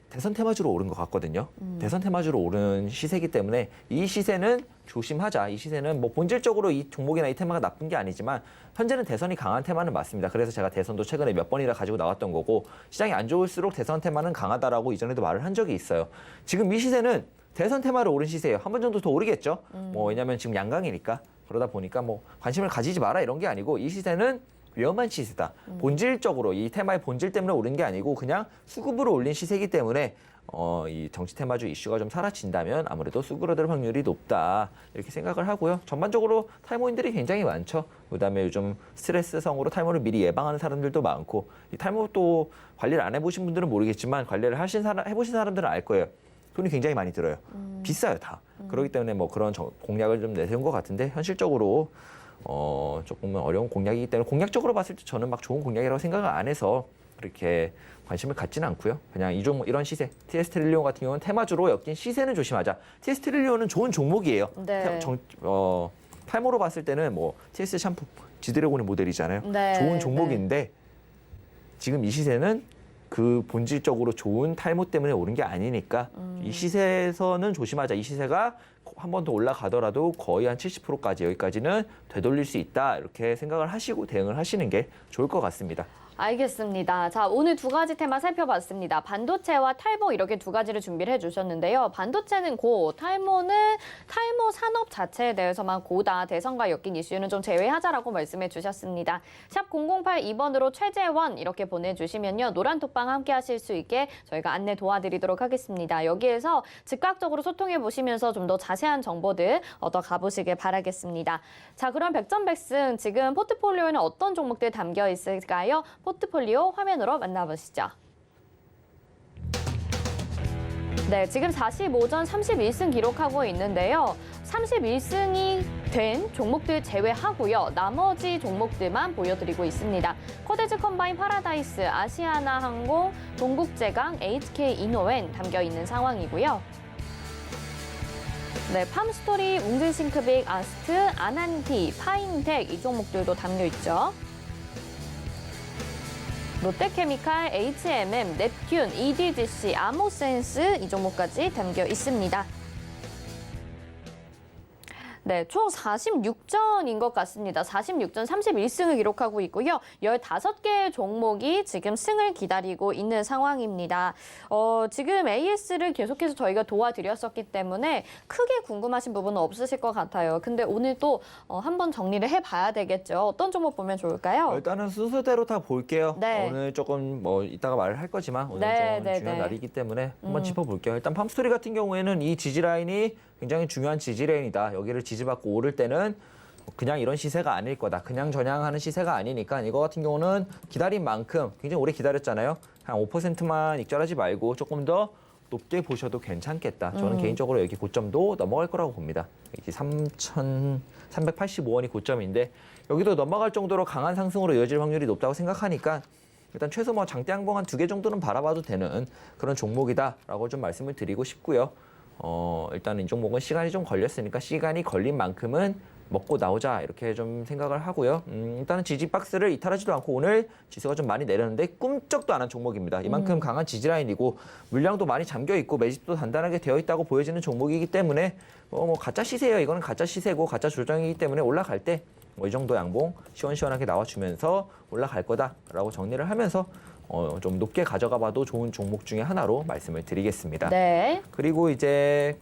대선 테마주로 오른 것 같거든요. 대선 테마주로 오른 시세이기 때문에 이 시세는 조심하자. 이 시세는 뭐 본질적으로 이 종목이나 이 테마가 나쁜 게 아니지만 현재는 대선이 강한 테마는 맞습니다. 그래서 제가 대선도 최근에 몇 번이나 가지고 나왔던 거고 시장이 안 좋을수록 대선 테마는 강하다라고 이전에도 말을 한 적이 있어요. 지금 이 시세는 대선 테마로 오른 시세예요. 한 번 정도 더 오르겠죠. 뭐 왜냐하면 지금 양강이니까 그러다 보니까 뭐 관심을 가지지 마라 이런 게 아니고 이 시세는 위험한 시세다. 본질적으로 이 테마의 본질 때문에 오른 게 아니고 그냥 수급으로 올린 시세이기 때문에 이 정치 테마주 이슈가 좀 사라진다면 아무래도 수그러들 확률이 높다 이렇게 생각을 하고요. 전반적으로 탈모인들이 굉장히 많죠. 그다음에 요즘 스트레스성으로 탈모를 미리 예방하는 사람들도 많고 이 탈모 또 관리를 안 해보신 분들은 모르겠지만 관리를 해보신 사람들은 알 거예요. 돈이 굉장히 많이 들어요. 비싸요 다. 그렇기 때문에 뭐 그런 공약을 좀 내세운 것 같은데 현실적으로 조금은 어려운 공약이기 때문에 공약적으로 봤을 때 저는 막 좋은 공약이라고 생각을 안 해서 그렇게 관심을 갖지는 않고요. 그냥 이런 시세, TS 트릴리온 같은 경우는 테마주로 엮인 시세는 조심하자. TS 트릴리온은 좋은 종목이에요. 네. 탈모로 봤을 때는 뭐 TS 샴푸, 지드래곤의 모델이잖아요. 네. 좋은 종목인데 지금 이 시세는 그 본질적으로 좋은 탈모 때문에 오른 게 아니니까 이 시세에서는 조심하자. 이 시세가 한 번 더 올라가더라도 거의 한 70%까지 여기까지는 되돌릴 수 있다. 이렇게 생각을 하시고 대응을 하시는 게 좋을 것 같습니다. 알겠습니다. 자, 오늘 두 가지 테마 살펴봤습니다. 반도체와 탈모 이렇게 두 가지를 준비를 해주셨는데요. 반도체는 고, 탈모는 탈모 산업 자체에 대해서만 고다. 대선과 엮인 이슈는 좀 제외하자라고 말씀해 주셨습니다. 샵 0082번으로 최재원 이렇게 보내주시면요. 노란톡방 함께 하실 수 있게 저희가 안내 도와드리도록 하겠습니다. 여기에서 즉각적으로 소통해 보시면서 좀 더 자세한 정보들 얻어 가보시길 바라겠습니다. 자, 그럼 백전백승 지금 포트폴리오에는 어떤 종목들 담겨 있을까요? 포트폴리오 화면으로 만나보시죠. 네, 지금 45전 31승 기록하고 있는데요. 31승이 된 종목들 제외하고요. 나머지 종목들만 보여드리고 있습니다. 코데즈 컴바인 파라다이스, 아시아나항공, 동국제강, HK이노엔 담겨 있는 상황이고요. 네, 팜스토리, 웅진싱크빅, 아스트, 아난티, 파인텍 이 종목들도 담겨 있죠. 롯데케미칼, HMM, 넵튠, EDGC, 아모센스 이 종목까지 담겨 있습니다. 네, 총 46전인 것 같습니다. 46전 31승을 기록하고 있고요. 15개 종목이 지금 승을 기다리고 있는 상황입니다. 지금 AS를 계속해서 저희가 도와드렸었기 때문에 크게 궁금하신 부분은 없으실 것 같아요. 근데 오늘 또 한번 정리를 해봐야 되겠죠. 어떤 종목 보면 좋을까요? 일단은 순서대로 다 볼게요. 네. 오늘 조금 뭐 이따가 말을 할 거지만 오늘 네, 좀 네, 중요한 네. 날이기 때문에 한번 짚어볼게요. 일단 팜스토리 같은 경우에는 이 지지 라인이 굉장히 중요한 지지 라인이다. 여기를 지지받고 오를 때는 그냥 이런 시세가 아닐 거다. 그냥 전향하는 시세가 아니니까 이거 같은 경우는 기다린 만큼 굉장히 오래 기다렸잖아요. 한 5%만 익절하지 말고 조금 더 높게 보셔도 괜찮겠다. 저는 개인적으로 여기 고점도 넘어갈 거라고 봅니다. 여기 3,385원이 고점인데 여기도 넘어갈 정도로 강한 상승으로 이어질 확률이 높다고 생각하니까 일단 최소 뭐 장대 양봉 한 2개 정도는 바라봐도 되는 그런 종목이다라고 좀 말씀을 드리고 싶고요. 일단은 이 종목은 시간이 좀 걸렸으니까 시간이 걸린 만큼은 먹고 나오자 이렇게 좀 생각을 하고요. 일단은 지지 박스를 이탈하지도 않고 오늘 지수가 좀 많이 내렸는데 꿈쩍도 안 한 종목입니다. 이만큼 강한 지지 라인이고 물량도 많이 잠겨 있고 매집도 단단하게 되어 있다고 보여지는 종목이기 때문에 뭐 가짜 시세예요. 이거는 가짜 시세고 가짜 조정이기 때문에 올라갈 때 뭐 이 정도 양봉 시원시원하게 나와주면서 올라갈 거다라고 정리를 하면서 좀 높게 가져가 봐도 좋은 종목 중에 하나로 말씀을 드리겠습니다. 네. 그리고 이제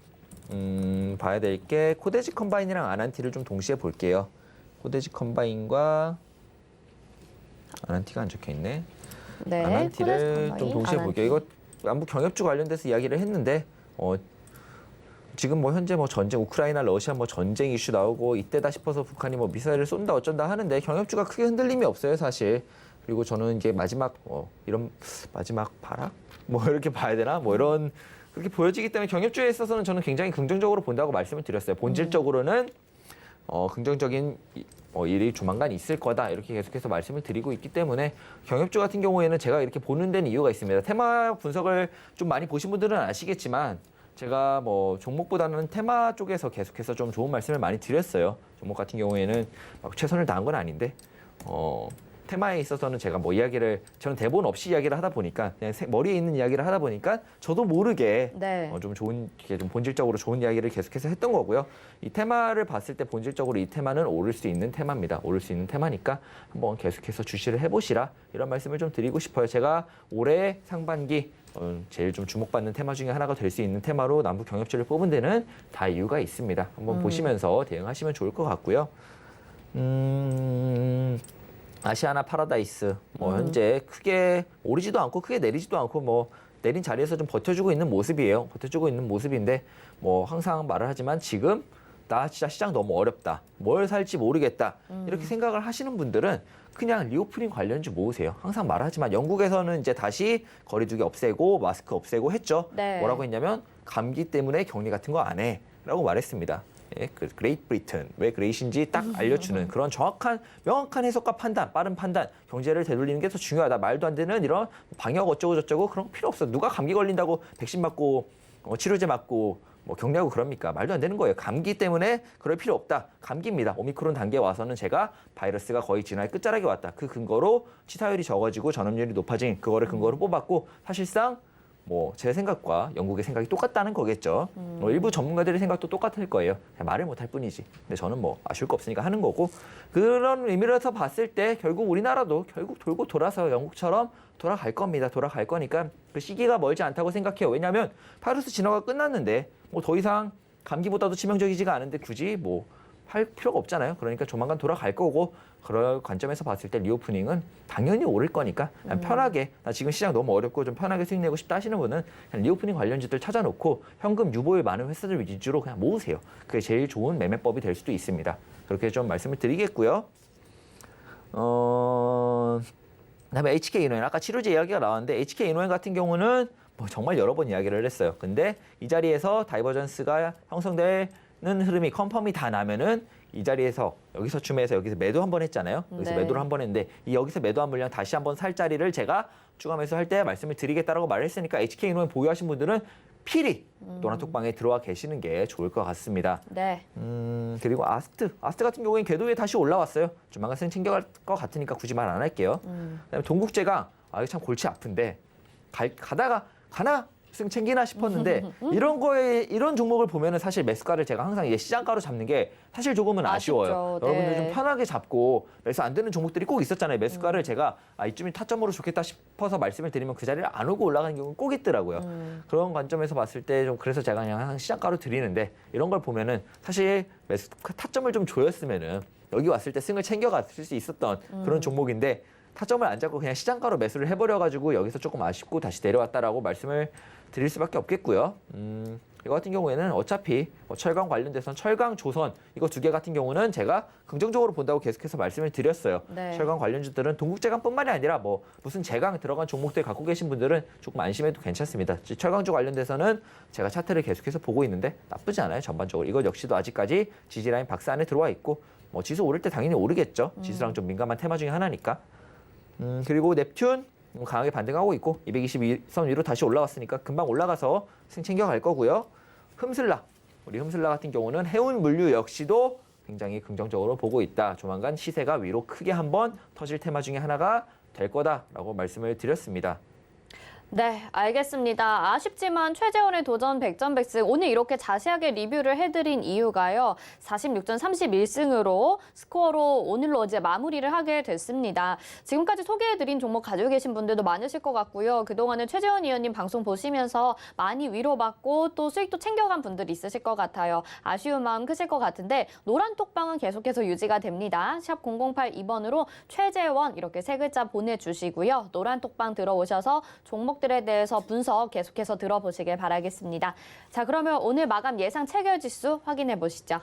봐야 될 게 코데지 컴바인이랑 아난티를 좀 동시에 볼게요. 코데지 컴바인과 아난티가 안 적혀 있네. 네. 아난티를 코데지 좀 컴바인, 동시에 볼게요. 이거 남북 경협주 관련돼서 이야기를 했는데 지금 뭐 현재 뭐 전쟁 우크라이나 러시아 뭐 전쟁 이슈 나오고 이때다 싶어서 북한이 뭐 미사일을 쏜다 어쩐다 하는데 경협주가 크게 흔들림이 없어요 사실. 그리고 저는 이게 마지막 이런 마지막 발악 뭐 이렇게 봐야 되나 뭐 이런 그렇게 보여지기 때문에 경협주에 있어서는 저는 굉장히 긍정적으로 본다고 말씀을 드렸어요. 본질적으로는 긍정적인 일이 조만간 있을 거다 이렇게 계속해서 말씀을 드리고 있기 때문에 경협주 같은 경우에는 제가 이렇게 보는 데는 이유가 있습니다. 테마 분석을 좀 많이 보신 분들은 아시겠지만 제가 뭐 종목보다는 테마 쪽에서 계속해서 좀 좋은 말씀을 많이 드렸어요. 종목 같은 경우에는 막 최선을 다한 건 아닌데 테마에 있어서는 제가 뭐 이야기를 저는 대본 없이 이야기를 하다 보니까 그냥 머리에 있는 이야기를 하다 보니까 저도 모르게 네. 좀 좋은 좀 본질적으로 좋은 이야기를 계속해서 했던 거고요. 이 테마를 봤을 때 본질적으로 이 테마는 오를 수 있는 테마입니다. 오를 수 있는 테마니까 한번 계속해서 주시를 해보시라 이런 말씀을 좀 드리고 싶어요. 제가 올해 상반기 제일 좀 주목받는 테마 중에 하나가 될 수 있는 테마로 남북 경협주를 뽑은 데는 다 이유가 있습니다. 한번 보시면서 대응하시면 좋을 것 같고요. 아시아나 파라다이스 현재 크게 오르지도 않고 크게 내리지도 않고 뭐 내린 자리에서 좀 버텨주고 있는 모습이에요. 버텨주고 있는 모습인데 뭐 항상 말을 하지만 지금 나 진짜 시장 너무 어렵다. 뭘 살지 모르겠다. 이렇게 생각을 하시는 분들은 그냥 리오프닝 관련주 모으세요. 항상 말하지만 영국에서는 이제 다시 거리두기 없애고 마스크 없애고 했죠. 네. 뭐라고 했냐면 감기 때문에 격리 같은 거 안 해. 라고 말했습니다. 예, 그 그레이트 브리튼 왜 그레이트인지 딱 알려주는 그런 정확한 명확한 해석과 판단, 빠른 판단, 경제를 되돌리는 게 더 중요하다. 말도 안 되는 이런 방역 어쩌고 저쩌고 그런 거 필요 없어. 누가 감기 걸린다고 백신 맞고 치료제 맞고 뭐 격리하고 그럽니까? 말도 안 되는 거예요. 감기 때문에 그럴 필요 없다. 감기입니다. 오미크론 단계 와서는 제가 바이러스가 거의 진화의 끝자락에 왔다. 그 근거로 치사율이 적어지고 전염률이 높아진 그거를 근거로 뽑았고 사실상 뭐 제 생각과 영국의 생각이 똑같다는 거겠죠. 일부 전문가들의 생각도 똑같을 거예요. 그냥 말을 못할 뿐이지. 근데 저는 뭐 아쉬울 거 없으니까 하는 거고 그런 의미로서 봤을 때 결국 우리나라도 결국 돌고 돌아서 영국처럼 돌아갈 겁니다. 돌아갈 거니까 그 시기가 멀지 않다고 생각해요. 왜냐하면 바이러스 진화가 끝났는데 뭐 더 이상 감기보다도 치명적이지가 않은데 굳이 뭐 할 필요가 없잖아요. 그러니까 조만간 돌아갈 거고 그런 관점에서 봤을 때 리오프닝은 당연히 오를 거니까 그냥 편하게 나 지금 시장 너무 어렵고 좀 편하게 수익 내고 싶다 하시는 분은 그냥 리오프닝 관련주들 찾아놓고 현금 유보율 많은 회사들 위주로 그냥 모으세요. 그게 제일 좋은 매매법이 될 수도 있습니다. 그렇게 좀 말씀을 드리겠고요. 그다음에 HK인후엔 아까 치료제 이야기가 나왔는데 HK인후엔 같은 경우는 뭐 정말 여러 번 이야기를 했어요. 근데 이 자리에서 다이버전스가 형성되는 흐름이 컨펌이 다 나면은 이 자리에서 여기서 춤에서 여기서 매도 한 번 했잖아요. 여기서 네. 매도를 한 번 했는데 이 여기서 매도한 물량 다시 한번 살 자리를 제가 추가 매수할 때 말씀을 드리겠다라고 말을 했으니까 HK인후엔 보유하신 분들은 필히 노란톡방에 들어와 계시는 게 좋을 것 같습니다. 네. 그리고 아스트 같은 경우에는 궤도에 다시 올라왔어요. 조만간 승 챙겨갈 것 같으니까 굳이 말 안 할게요. 그다음에 동국제강 아, 이거 참 골치 아픈데 가다가 가나 승 챙기나 싶었는데 이런 종목을 보면은 사실 매수가를 제가 항상 이제 시장가로 잡는 게 사실 조금은 아쉬워요. 아쉽죠. 여러분들 네. 좀 편하게 잡고 매수 안 되는 종목들이 꼭 있었잖아요. 매수가를 제가 이쯤이 타점으로 좋겠다 싶어서 말씀을 드리면 그 자리를 안 오고 올라가는 경우는 꼭 있더라고요. 그런 관점에서 봤을 때 좀 그래서 제가 그냥 항상 시장가로 드리는데 이런 걸 보면은 사실 매수 타점을 좀 조였으면은 여기 왔을 때 승을 챙겨갔을 수 있었던 그런 종목인데 타점을 안 잡고 그냥 시장가로 매수를 해버려가지고 여기서 조금 아쉽고 다시 내려왔다라고 말씀을 드릴 수밖에 없겠고요. 이거 같은 경우에는 어차피 철강 관련돼서는 철강, 조선 이거 두 개 같은 경우는 제가 긍정적으로 본다고 계속해서 말씀을 드렸어요. 네. 철강 관련주들은 동국제강뿐만이 아니라 뭐 무슨 제강 들어간 종목들 갖고 계신 분들은 조금 안심해도 괜찮습니다. 철강주 관련돼서는 제가 차트를 계속해서 보고 있는데 나쁘지 않아요. 전반적으로 이것 역시도 아직까지 지지라인 박스 안에 들어와 있고 뭐 지수 오를 때 당연히 오르겠죠. 지수랑 좀 민감한 테마 중에 하나니까. 그리고 넵튠 강하게 반등하고 있고 222선 위로 다시 올라왔으니까 금방 올라가서 승 챙겨갈 거고요. 흠슬라, 우리 흠슬라 같은 경우는 해운물류 역시도 굉장히 긍정적으로 보고 있다. 조만간 시세가 위로 크게 한번 터질 테마 중에 하나가 될 거다라고 말씀을 드렸습니다. 네, 알겠습니다. 아쉽지만 최재원의 도전 100점 100승 오늘 이렇게 자세하게 리뷰를 해드린 이유가요. 46전 31승으로 스코어로 오늘로 이제 마무리를 하게 됐습니다. 지금까지 소개해드린 종목 가지고 계신 분들도 많으실 것 같고요. 그동안은 최재원 위원님 방송 보시면서 많이 위로받고 또 수익도 챙겨간 분들 있으실 것 같아요. 아쉬운 마음 크실 것 같은데 노란 톡방은 계속해서 유지가 됩니다. 샵 0082번으로 최재원 이렇게 세 글자 보내주시고요. 노란 톡방 들어오셔서 종목 들에 대해서 분석 계속해서 들어보시길 바라겠습니다. 자, 그러면 오늘 마감 예상 체결 지수 확인해 보시죠.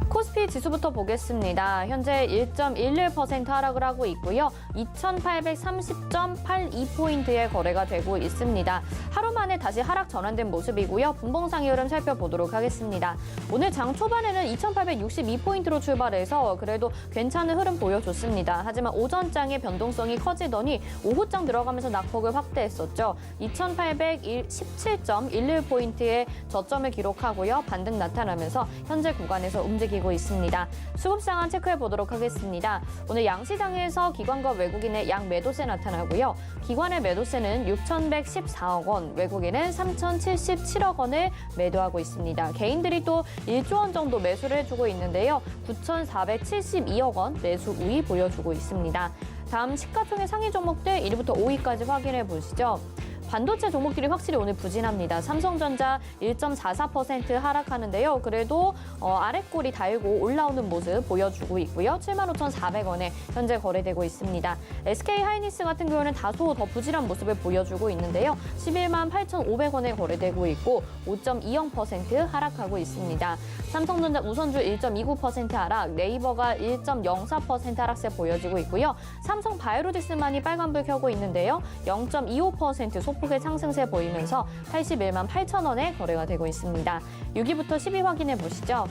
코스피 지수부터 보겠습니다. 현재 1.11% 하락을 하고 있고요. 2,830.82포인트의 거래가 되고 있습니다. 하루 만에 다시 하락 전환된 모습이고요. 분봉상의 흐름 살펴보도록 하겠습니다. 오늘 장 초반에는 2,862포인트로 출발해서 그래도 괜찮은 흐름 보여줬습니다. 하지만 오전장의 변동성이 커지더니 오후장 들어가면서 낙폭을 확대했었죠. 2,817.11포인트의 저점을 기록하고요. 반등 나타나면서 현재 구간에서 움직이고 있습니다. 수급 상황 체크해 보도록 하겠습니다. 오늘 양시장에서 기관과 외국인의 양 매도세 나타나고요. 기관의 매도세는 6,114억 원, 외국인은 3,077억 원을 매도하고 있습니다. 개인들이 또 1조 원 정도 매수를 해주고 있는데요. 9,472억 원 매수 우위 보여주고 있습니다. 다음 시가총액 상위 종목들 1위부터 5위까지 확인해 보시죠. 반도체 종목들이 확실히 오늘 부진합니다. 삼성전자 1.44% 하락하는데요. 그래도 아랫골이 달고 올라오는 모습 보여주고 있고요. 75,400원에 현재 거래되고 있습니다. SK하이닉스 같은 경우는 다소 더 부진한 모습을 보여주고 있는데요. 118,500원에 거래되고 있고 5.20% 하락하고 있습니다. 삼성전자 우선주 1.29% 하락, 네이버가 1.04% 하락세 보여지고 있고요. 삼성바이오로직스만이 빨간불 켜고 있는데요. 0.25% 소폭의 상승세 보이면서 81만 8천 원에 거래가 되고 있습니다. 6위부터 10위 확인해 보시죠.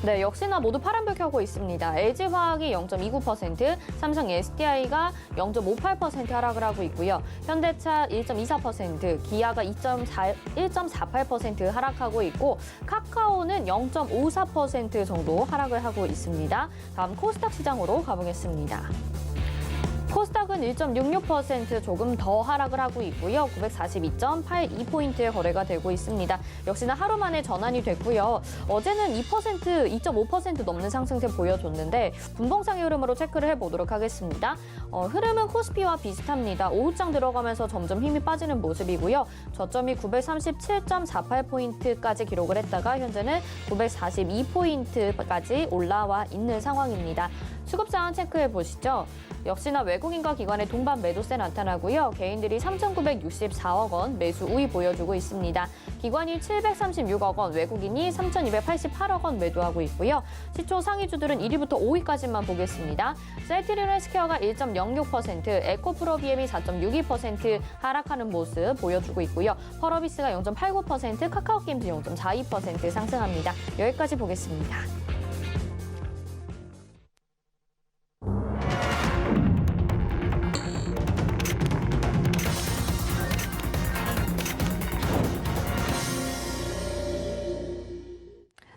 네, 역시나 모두 파란불 켜고 있습니다. LG화학이 0.29%, 삼성 SDI가 0.58% 하락을 하고 있고요. 현대차 1.24%, 기아가 1.48% 하락하고 있고 카카오는 0.54% 정도 하락을 하고 있습니다. 다음 코스닥 시장으로 가보겠습니다. 코스닥은 1.66% 조금 더 하락을 하고 있고요. 942.82포인트의 거래가 되고 있습니다. 역시나 하루 만에 전환이 됐고요. 어제는 2.5% 넘는 상승세 보여줬는데 분봉상의 흐름으로 체크를 해보도록 하겠습니다. 흐름은 코스피와 비슷합니다. 오후장 들어가면서 점점 힘이 빠지는 모습이고요. 저점이 937.48포인트까지 기록을 했다가 현재는 942포인트까지 올라와 있는 상황입니다. 수급 상황 체크해 보시죠. 역시나 외국인과 기관의 동반 매도세 나타나고요. 개인들이 3,964억 원 매수 우위 보여주고 있습니다. 기관이 736억 원, 외국인이 3,288억 원 매도하고 있고요. 시초 상위주들은 1위부터 5위까지만 보겠습니다. 셀트리온 헬스케어가 1.06%, 에코프로비엠이 4.62% 하락하는 모습 보여주고 있고요. 펄어비스가 0.89%, 카카오게임즈 0.42% 상승합니다. 여기까지 보겠습니다.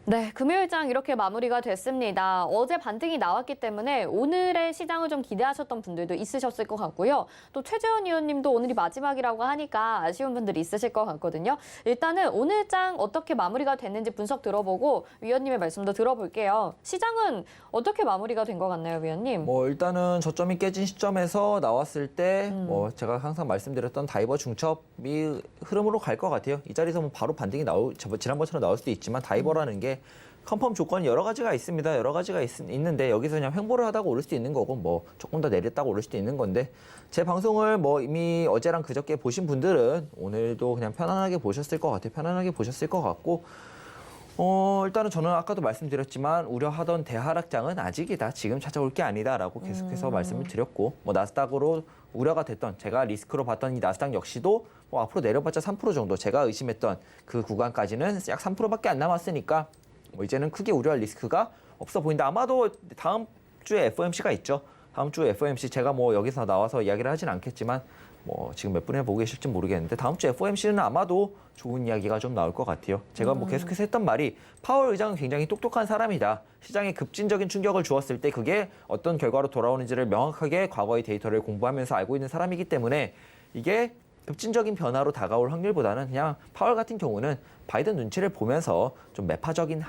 네, 금요일장 이렇게 마무리가 됐습니다. 어제 반등이 나왔기 때문에 오늘의 시장을 좀 기대하셨던 분들도 있으셨을 것 같고요. 또 최재원 의원님도 오늘이 마지막이라고 하니까 아쉬운 분들이 있으실 것 같거든요. 일단은 오늘장 어떻게 마무리가 됐는지 분석 들어보고 위원님의 말씀도 들어볼게요. 시장은 어떻게 마무리가 된 것 같나요, 위원님? 뭐 일단은 저점이 깨진 시점에서 나왔을 때 뭐 제가 항상 말씀드렸던 다이버 중첩이 흐름으로 갈 것 같아요. 이 자리에서 뭐 바로 반등이 지난번처럼 나올 수도 있지만 다이버라는 게 컨펌 조건이 여러 가지가 있습니다. 여러 가지가 있는데 여기서 그냥 횡보를 하다가 오를 수도 있는 거고 뭐 조금 더 내렸다가 오를 수도 있는 건데 제 방송을 뭐 이미 어제랑 그저께 보신 분들은 오늘도 그냥 편안하게 보셨을 것 같아요. 편안하게 보셨을 것 같고 일단은 저는 아까도 말씀드렸지만 우려하던 대하락장은 아직이다. 지금 찾아올 게 아니다라고 계속해서 말씀을 드렸고 뭐 나스닥으로 우려가 됐던 제가 리스크로 봤던 이 나스닥 역시도 뭐 앞으로 내려봤자 3% 정도 제가 의심했던 그 구간까지는 약 3%밖에 안 남았으니까 뭐 이제는 크게 우려할 리스크가 없어 보인다. 아마도 다음 주에 FOMC가 있죠. 다음 주에 FOMC 제가 뭐 여기서 나와서 이야기를 하진 않겠지만 뭐 지금 몇 분이나 보고 계실지 모르겠는데 다음 주 FOMC는 아마도 좋은 이야기가 좀 나올 것 같아요. 제가 뭐 계속해서 했던 말이 파월 의장은 굉장히 똑똑한 사람이다. 시장에 급진적인 충격을 주었을 때 그게 어떤 결과로 돌아오는지를 명확하게 과거의 데이터를 공부하면서 알고 있는 사람이기 때문에 이게 급진적인 변화로 다가올 확률보다는 그냥 파월 같은 경우는 바이든 눈치를 보면서 좀 매파적인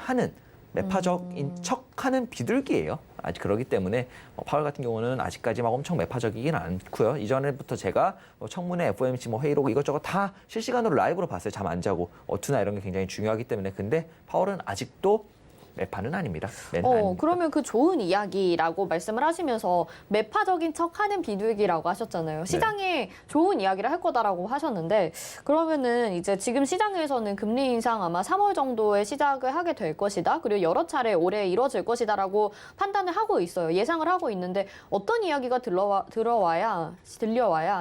척하는 비둘기예요. 아직 그러기 때문에 파월 같은 경우는 아직까지 막 엄청 매파적이긴 않고요. 이전에부터 제가 청문회, FOMC 회의록 이것저것 다 실시간으로 라이브로 봤어요. 잠 안 자고 어투나 이런 게 굉장히 중요하기 때문에 근데 파월은 아직도 매파는 아닙니다. 매는 아닙니다. 그러면 그 좋은 이야기라고 말씀을 하시면서 매파적인 척하는 비둘기라고 하셨잖아요. 시장에 좋은 이야기를 할 거다라고 하셨는데 그러면은 이제 지금 시장에서는 금리 인상 아마 3월 정도에 시작을 하게 될 것이다. 그리고 여러 차례 올해 이뤄질 것이다라고 판단을 하고 있어요. 예상을 하고 있는데 어떤 이야기가 들려와야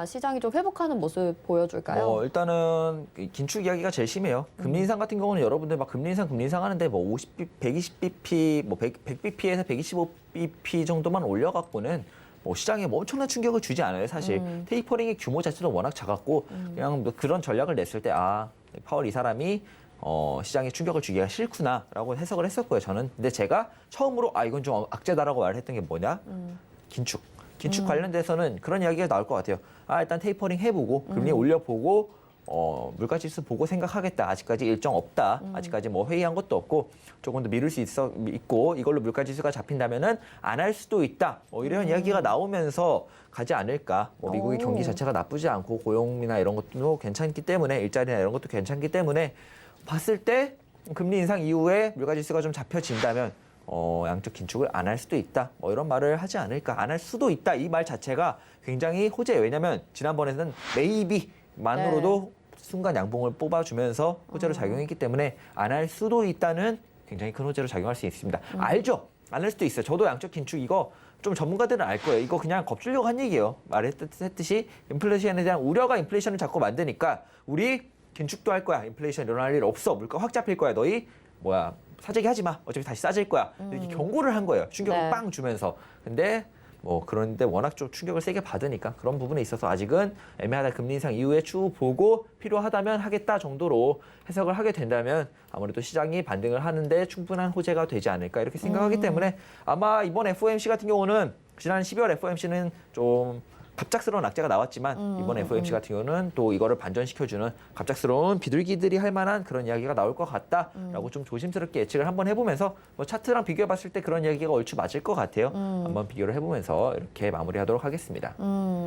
시장이 좀 회복하는 모습 보여줄까요? 일단은 긴축 이야기가 제일 심해요. 금리 인상 같은 경우는 여러분들 막 금리 인상 하는데 뭐 120bp, 뭐 100bp에서 125bp 정도만 올려갖고는 뭐 시장에 뭐 엄청난 충격을 주지 않아요. 사실 테이퍼링의 규모 자체도 워낙 작았고 그냥 뭐 그런 전략을 냈을 때 파월 이 사람이 시장에 충격을 주기가 싫구나라고 해석을 했었고요. 저는 근데 제가 처음으로 이건 좀 악재다라고 말했던 게 뭐냐? 긴축 관련돼서는 그런 이야기가 나올 것 같아요. 일단 테이퍼링 해보고 금리 올려보고 물가지수 보고 생각하겠다. 아직까지 일정 없다. 아직까지 뭐 회의한 것도 없고 조금 더 미룰 수 있고 이걸로 물가지수가 잡힌다면은 안 할 수도 있다. 이런 이야기가 나오면서 가지 않을까. 미국의 경기 자체가 나쁘지 않고 고용이나 이런 것도 괜찮기 때문에 일자리나 이런 것도 괜찮기 때문에 봤을 때 금리 인상 이후에 물가지수가 좀 잡혀진다면 양적 긴축을 안 할 수도 있다. 이런 말을 하지 않을까. 안 할 수도 있다. 이 말 자체가 굉장히 호재예요. 왜냐하면 지난번에는 maybe 만으로도 순간 양봉을 뽑아주면서 호재로 작용했기 때문에 안 할 수도 있다는 굉장히 큰 호재로 작용할 수 있습니다. 알죠? 안 할 수도 있어요. 저도 양적 긴축 이거 좀 전문가들은 알 거예요. 이거 그냥 겁주려고 한 얘기예요. 말했듯이 인플레이션에 대한 우려가 인플레이션을 자꾸 만드니까 우리 긴축도 할 거야. 인플레이션 일어날 일 없어. 물가 확 잡힐 거야. 너희 사재기 하지 마. 어차피 다시 싸질 거야. 이렇게 경고를 한 거예요. 충격을 빵 주면서. 근데 그런데 워낙 좀 충격을 세게 받으니까 그런 부분에 있어서 아직은 애매하다. 금리 인상 이후에 추후 보고 필요하다면 하겠다 정도로 해석을 하게 된다면 아무래도 시장이 반등을 하는데 충분한 호재가 되지 않을까 이렇게 생각하기 때문에 아마 이번 FOMC 같은 경우는 지난 12월 FOMC는 좀 갑작스러운 악재가 나왔지만 이번 FOMC 같은 경우는 또 이거를 반전시켜주는 갑작스러운 비둘기들이 할 만한 그런 이야기가 나올 것 같다라고 좀 조심스럽게 예측을 한번 해보면서 차트랑 비교해봤을 때 그런 이야기가 얼추 맞을 것 같아요. 한번 비교를 해보면서 이렇게 마무리하도록 하겠습니다.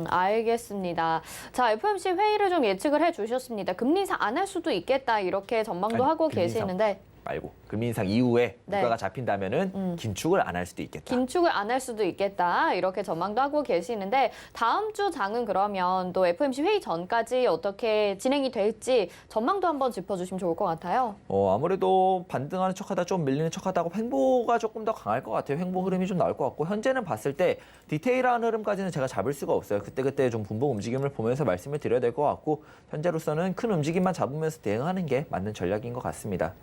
알겠습니다. 자, FOMC 회의를 좀 예측을 해주셨습니다. 금리 인상 안 할 수도 있겠다 이렇게 전망도 하고 계시는데 말고 금리 인상 이후에 물가가 잡힌다면은 긴축을 안 할 수도 있겠다. 긴축을 안 할 수도 있겠다. 이렇게 전망도 하고 계시는데 다음 주 장은 그러면 또 FOMC 회의 전까지 어떻게 진행이 될지 전망도 한번 짚어주시면 좋을 것 같아요. 아무래도 반등하는 척하다 좀 밀리는 척하다고 횡보가 조금 더 강할 것 같아요. 횡보 흐름이 좀 나올 것 같고 현재는 봤을 때 디테일한 흐름까지는 제가 잡을 수가 없어요. 그때그때 좀 분봉 움직임을 보면서 말씀을 드려야 될 것 같고 현재로서는 큰 움직임만 잡으면서 대응하는 게 맞는 전략인 것 같습니다.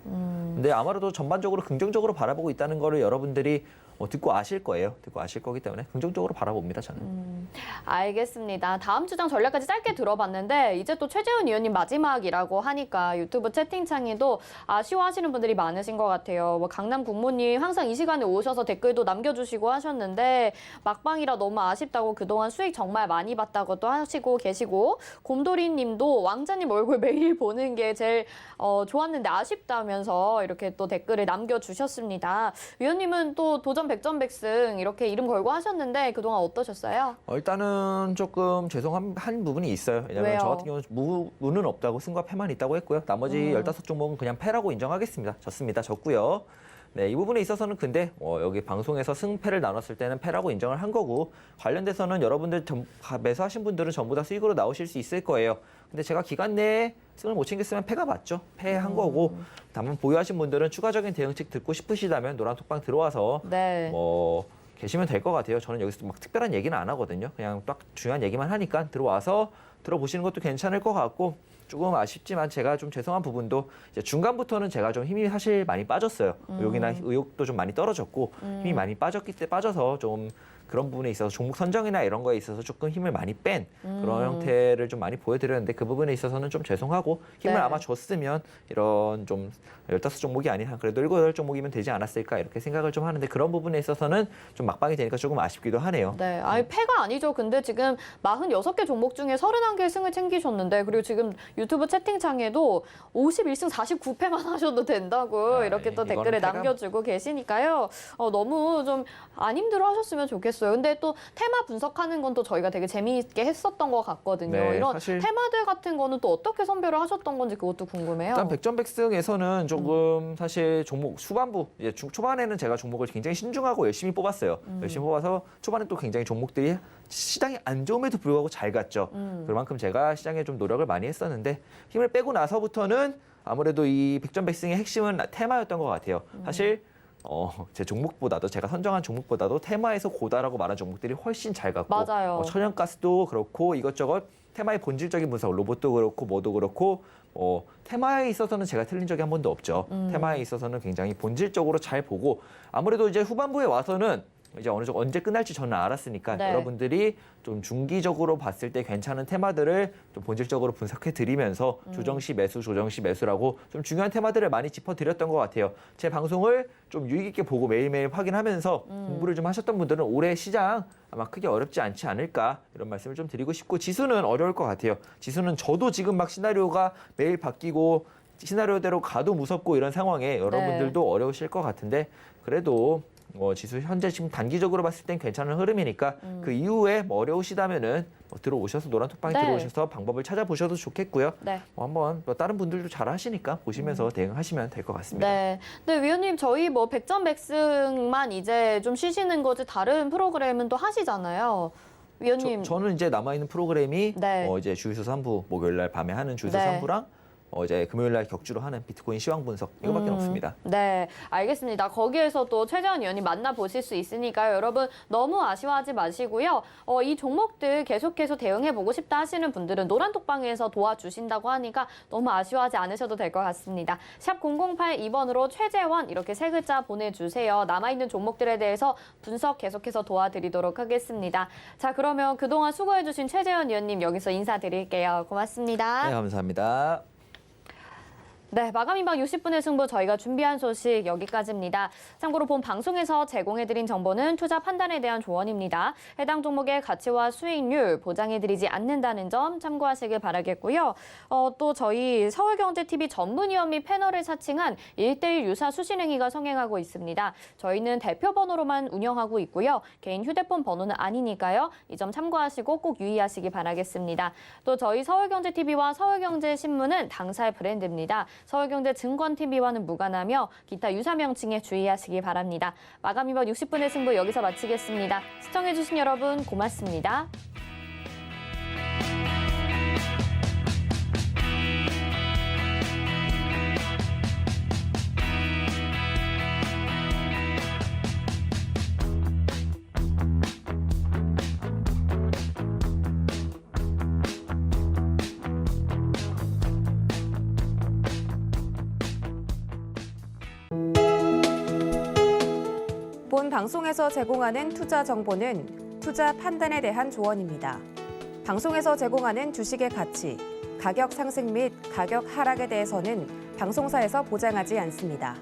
근데 아무래도 전반적으로 긍정적으로 바라보고 있다는 거를 여러분들이 듣고 아실 거예요. 듣고 아실 거기 때문에 긍정적으로 바라봅니다, 저는. 알겠습니다. 다음 주장 전략까지 짧게 들어봤는데 이제 또 최재훈 의원님 마지막이라고 하니까 유튜브 채팅창에도 아쉬워하시는 분들이 많으신 것 같아요. 뭐 강남 국모님 항상 이 시간에 오셔서 댓글도 남겨주시고 하셨는데 막방이라 너무 아쉽다고 그동안 수익 정말 많이 봤다고도 하시고 계시고 곰돌이 님도 왕자님 얼굴 매일 보는 게 제일 좋았는데 아쉽다면서 이렇게 또 댓글을 남겨주셨습니다. 의원님은 또 도전 백전백승 이렇게 이름 걸고 하셨는데 그동안 어떠셨어요? 일단은 조금 죄송한 한 부분이 있어요. 왜냐하면 왜요? 저 같은 경우는 무는 없다고 승과 패만 있다고 했고요. 나머지 15종목은 그냥 패라고 인정하겠습니다. 졌습니다. 졌고요. 네, 이 부분에 있어서는 근데 여기 방송에서 승패를 나눴을 때는 패라고 인정을 한 거고 관련돼서는 여러분들 매수하신 분들은 전부 다 수익으로 나오실 수 있을 거예요. 근데 제가 기간 내에 승을 못 챙겼으면 패가 맞죠. 패한 거고 다만 보유하신 분들은 추가적인 대응책 듣고 싶으시다면 노란톡방 들어와서 네. 계시면 될 것 같아요. 저는 여기서 막 특별한 얘기는 안 하거든요. 그냥 딱 중요한 얘기만 하니까 들어와서 들어보시는 것도 괜찮을 것 같고 조금 아쉽지만 제가 좀 죄송한 부분도 이제 중간부터는 제가 좀 힘이 사실 많이 빠졌어요. 의욕도 좀 많이 떨어졌고 힘이 많이 빠져서 좀 그런 부분에 있어서 종목 선정이나 이런 거에 있어서 조금 힘을 많이 뺀 그런 형태를 좀 많이 보여드렸는데 그 부분에 있어서는 좀 죄송하고 힘을 네. 아마 줬으면 이런 좀 15종목이 아닌 그래도 7, 8종목이면 되지 않았을까 이렇게 생각을 좀 하는데 그런 부분에 있어서는 좀 막방이 되니까 조금 아쉽기도 하네요. 네, 아니 패가 아니죠. 근데 지금 46개 종목 중에 31개의 승을 챙기셨는데 그리고 지금 유튜브 채팅창에도 51승 49패만 하셔도 된다고 이렇게 또 이거는 댓글에 패가- 남겨주고 계시니까요. 너무 좀 안 힘들어 하셨으면 좋겠어요. 근데 또 테마 분석하는 건 또 저희가 되게 재미있게 했었던 것 같거든요. 네, 이런 사실- 테마들 같은 거는 또 어떻게 선별을 하셨던 건지 그것도 궁금해요. 일단 백전백승에서는 조금 사실 종목 후반부 이제 초반에는 제가 종목을 굉장히 신중하고 열심히 뽑았어요. 열심히 뽑아서 초반에 또 굉장히 종목들이 시장이 안 좋음에도 불구하고 잘 갔죠. 그만큼 제가 시장에 좀 노력을 많이 했었는데 힘을 빼고 나서부터는 아무래도 이 백전백승의 핵심은 테마였던 것 같아요. 사실 제 종목보다도 제가 선정한 종목보다도 테마에서 고다라고 말한 종목들이 훨씬 잘 갔고 맞아요. 천연가스도 그렇고 이것저것 테마의 본질적인 분석 로봇도 그렇고 뭐도 그렇고 테마에 있어서는 제가 틀린 적이 한 번도 없죠. 테마에 있어서는 굉장히 본질적으로 잘 보고 아무래도 이제 후반부에 와서는 이제 어느 정도 언제 끝날지 저는 알았으니까 네. 여러분들이 좀 중기적으로 봤을 때 괜찮은 테마들을 좀 본질적으로 분석해 드리면서 조정 시 매수, 조정 시 매수라고 좀 중요한 테마들을 많이 짚어 드렸던 것 같아요. 제 방송을 좀 유익 있게 보고 매일매일 확인하면서 공부를 좀 하셨던 분들은 올해 시장 아마 크게 어렵지 않지 않을까 이런 말씀을 좀 드리고 싶고 지수는 어려울 것 같아요. 지수는 저도 지금 막 시나리오가 매일 바뀌고 시나리오대로 가도 무섭고 이런 상황에 여러분들도 어려우실 것 같은데 그래도 지수 현재 지금 단기적으로 봤을 땐 괜찮은 흐름이니까 그 이후에 어려우시다면은 들어오셔서 노란톡방에 네. 들어오셔서 방법을 찾아보셔도 좋겠고요. 네. 한번 다른 분들도 잘 하시니까 보시면서 대응하시면 될 것 같습니다. 네. 근데 위원님 저희 뭐 백전백승만 이제 좀 쉬시는 거지 다른 프로그램은 또 하시잖아요. 위원님. 저는 이제 남아있는 프로그램이 네. 이제 주유소 3부 목요일 날 밤에 하는 주유소 네. 3부랑 이제 금요일 날 격주로 하는 비트코인 시황 분석 이거밖에 없습니다. 네, 알겠습니다. 거기에서 또 최재원 의원님 만나보실 수 있으니까요. 여러분 너무 아쉬워하지 마시고요. 이 종목들 계속해서 대응해보고 싶다 하시는 분들은 노란톡방에서 도와주신다고 하니까 너무 아쉬워하지 않으셔도 될 것 같습니다. 샵 0082번으로 최재원 이렇게 세 글자 보내주세요. 남아있는 종목들에 대해서 분석 계속해서 도와드리도록 하겠습니다. 자, 그러면 그동안 수고해주신 최재원 의원님 여기서 인사드릴게요. 고맙습니다. 네, 감사합니다. 네, 마감인방 60분의 승부 저희가 준비한 소식 여기까지입니다. 참고로 본 방송에서 제공해드린 정보는 투자 판단에 대한 조언입니다. 해당 종목의 가치와 수익률 보장해드리지 않는다는 점 참고하시길 바라겠고요. 또 저희 서울경제TV 전문위원 및 패널을 사칭한 1:1 유사 수신행위가 성행하고 있습니다. 저희는 대표 번호로만 운영하고 있고요. 개인 휴대폰 번호는 아니니까요. 이 점 참고하시고 꼭 유의하시기 바라겠습니다. 또 저희 서울경제TV와 서울경제신문은 당사의 브랜드입니다. 서울경제증권TV와는 무관하며 기타 유사 명칭에 주의하시기 바랍니다. 마감 이번 60분의 승부 여기서 마치겠습니다. 시청해주신 여러분 고맙습니다. 본 방송에서 제공하는 투자 정보는 투자 판단에 대한 조언입니다. 방송에서 제공하는 주식의 가치, 가격 상승 및 가격 하락에 대해서는 방송사에서 보장하지 않습니다.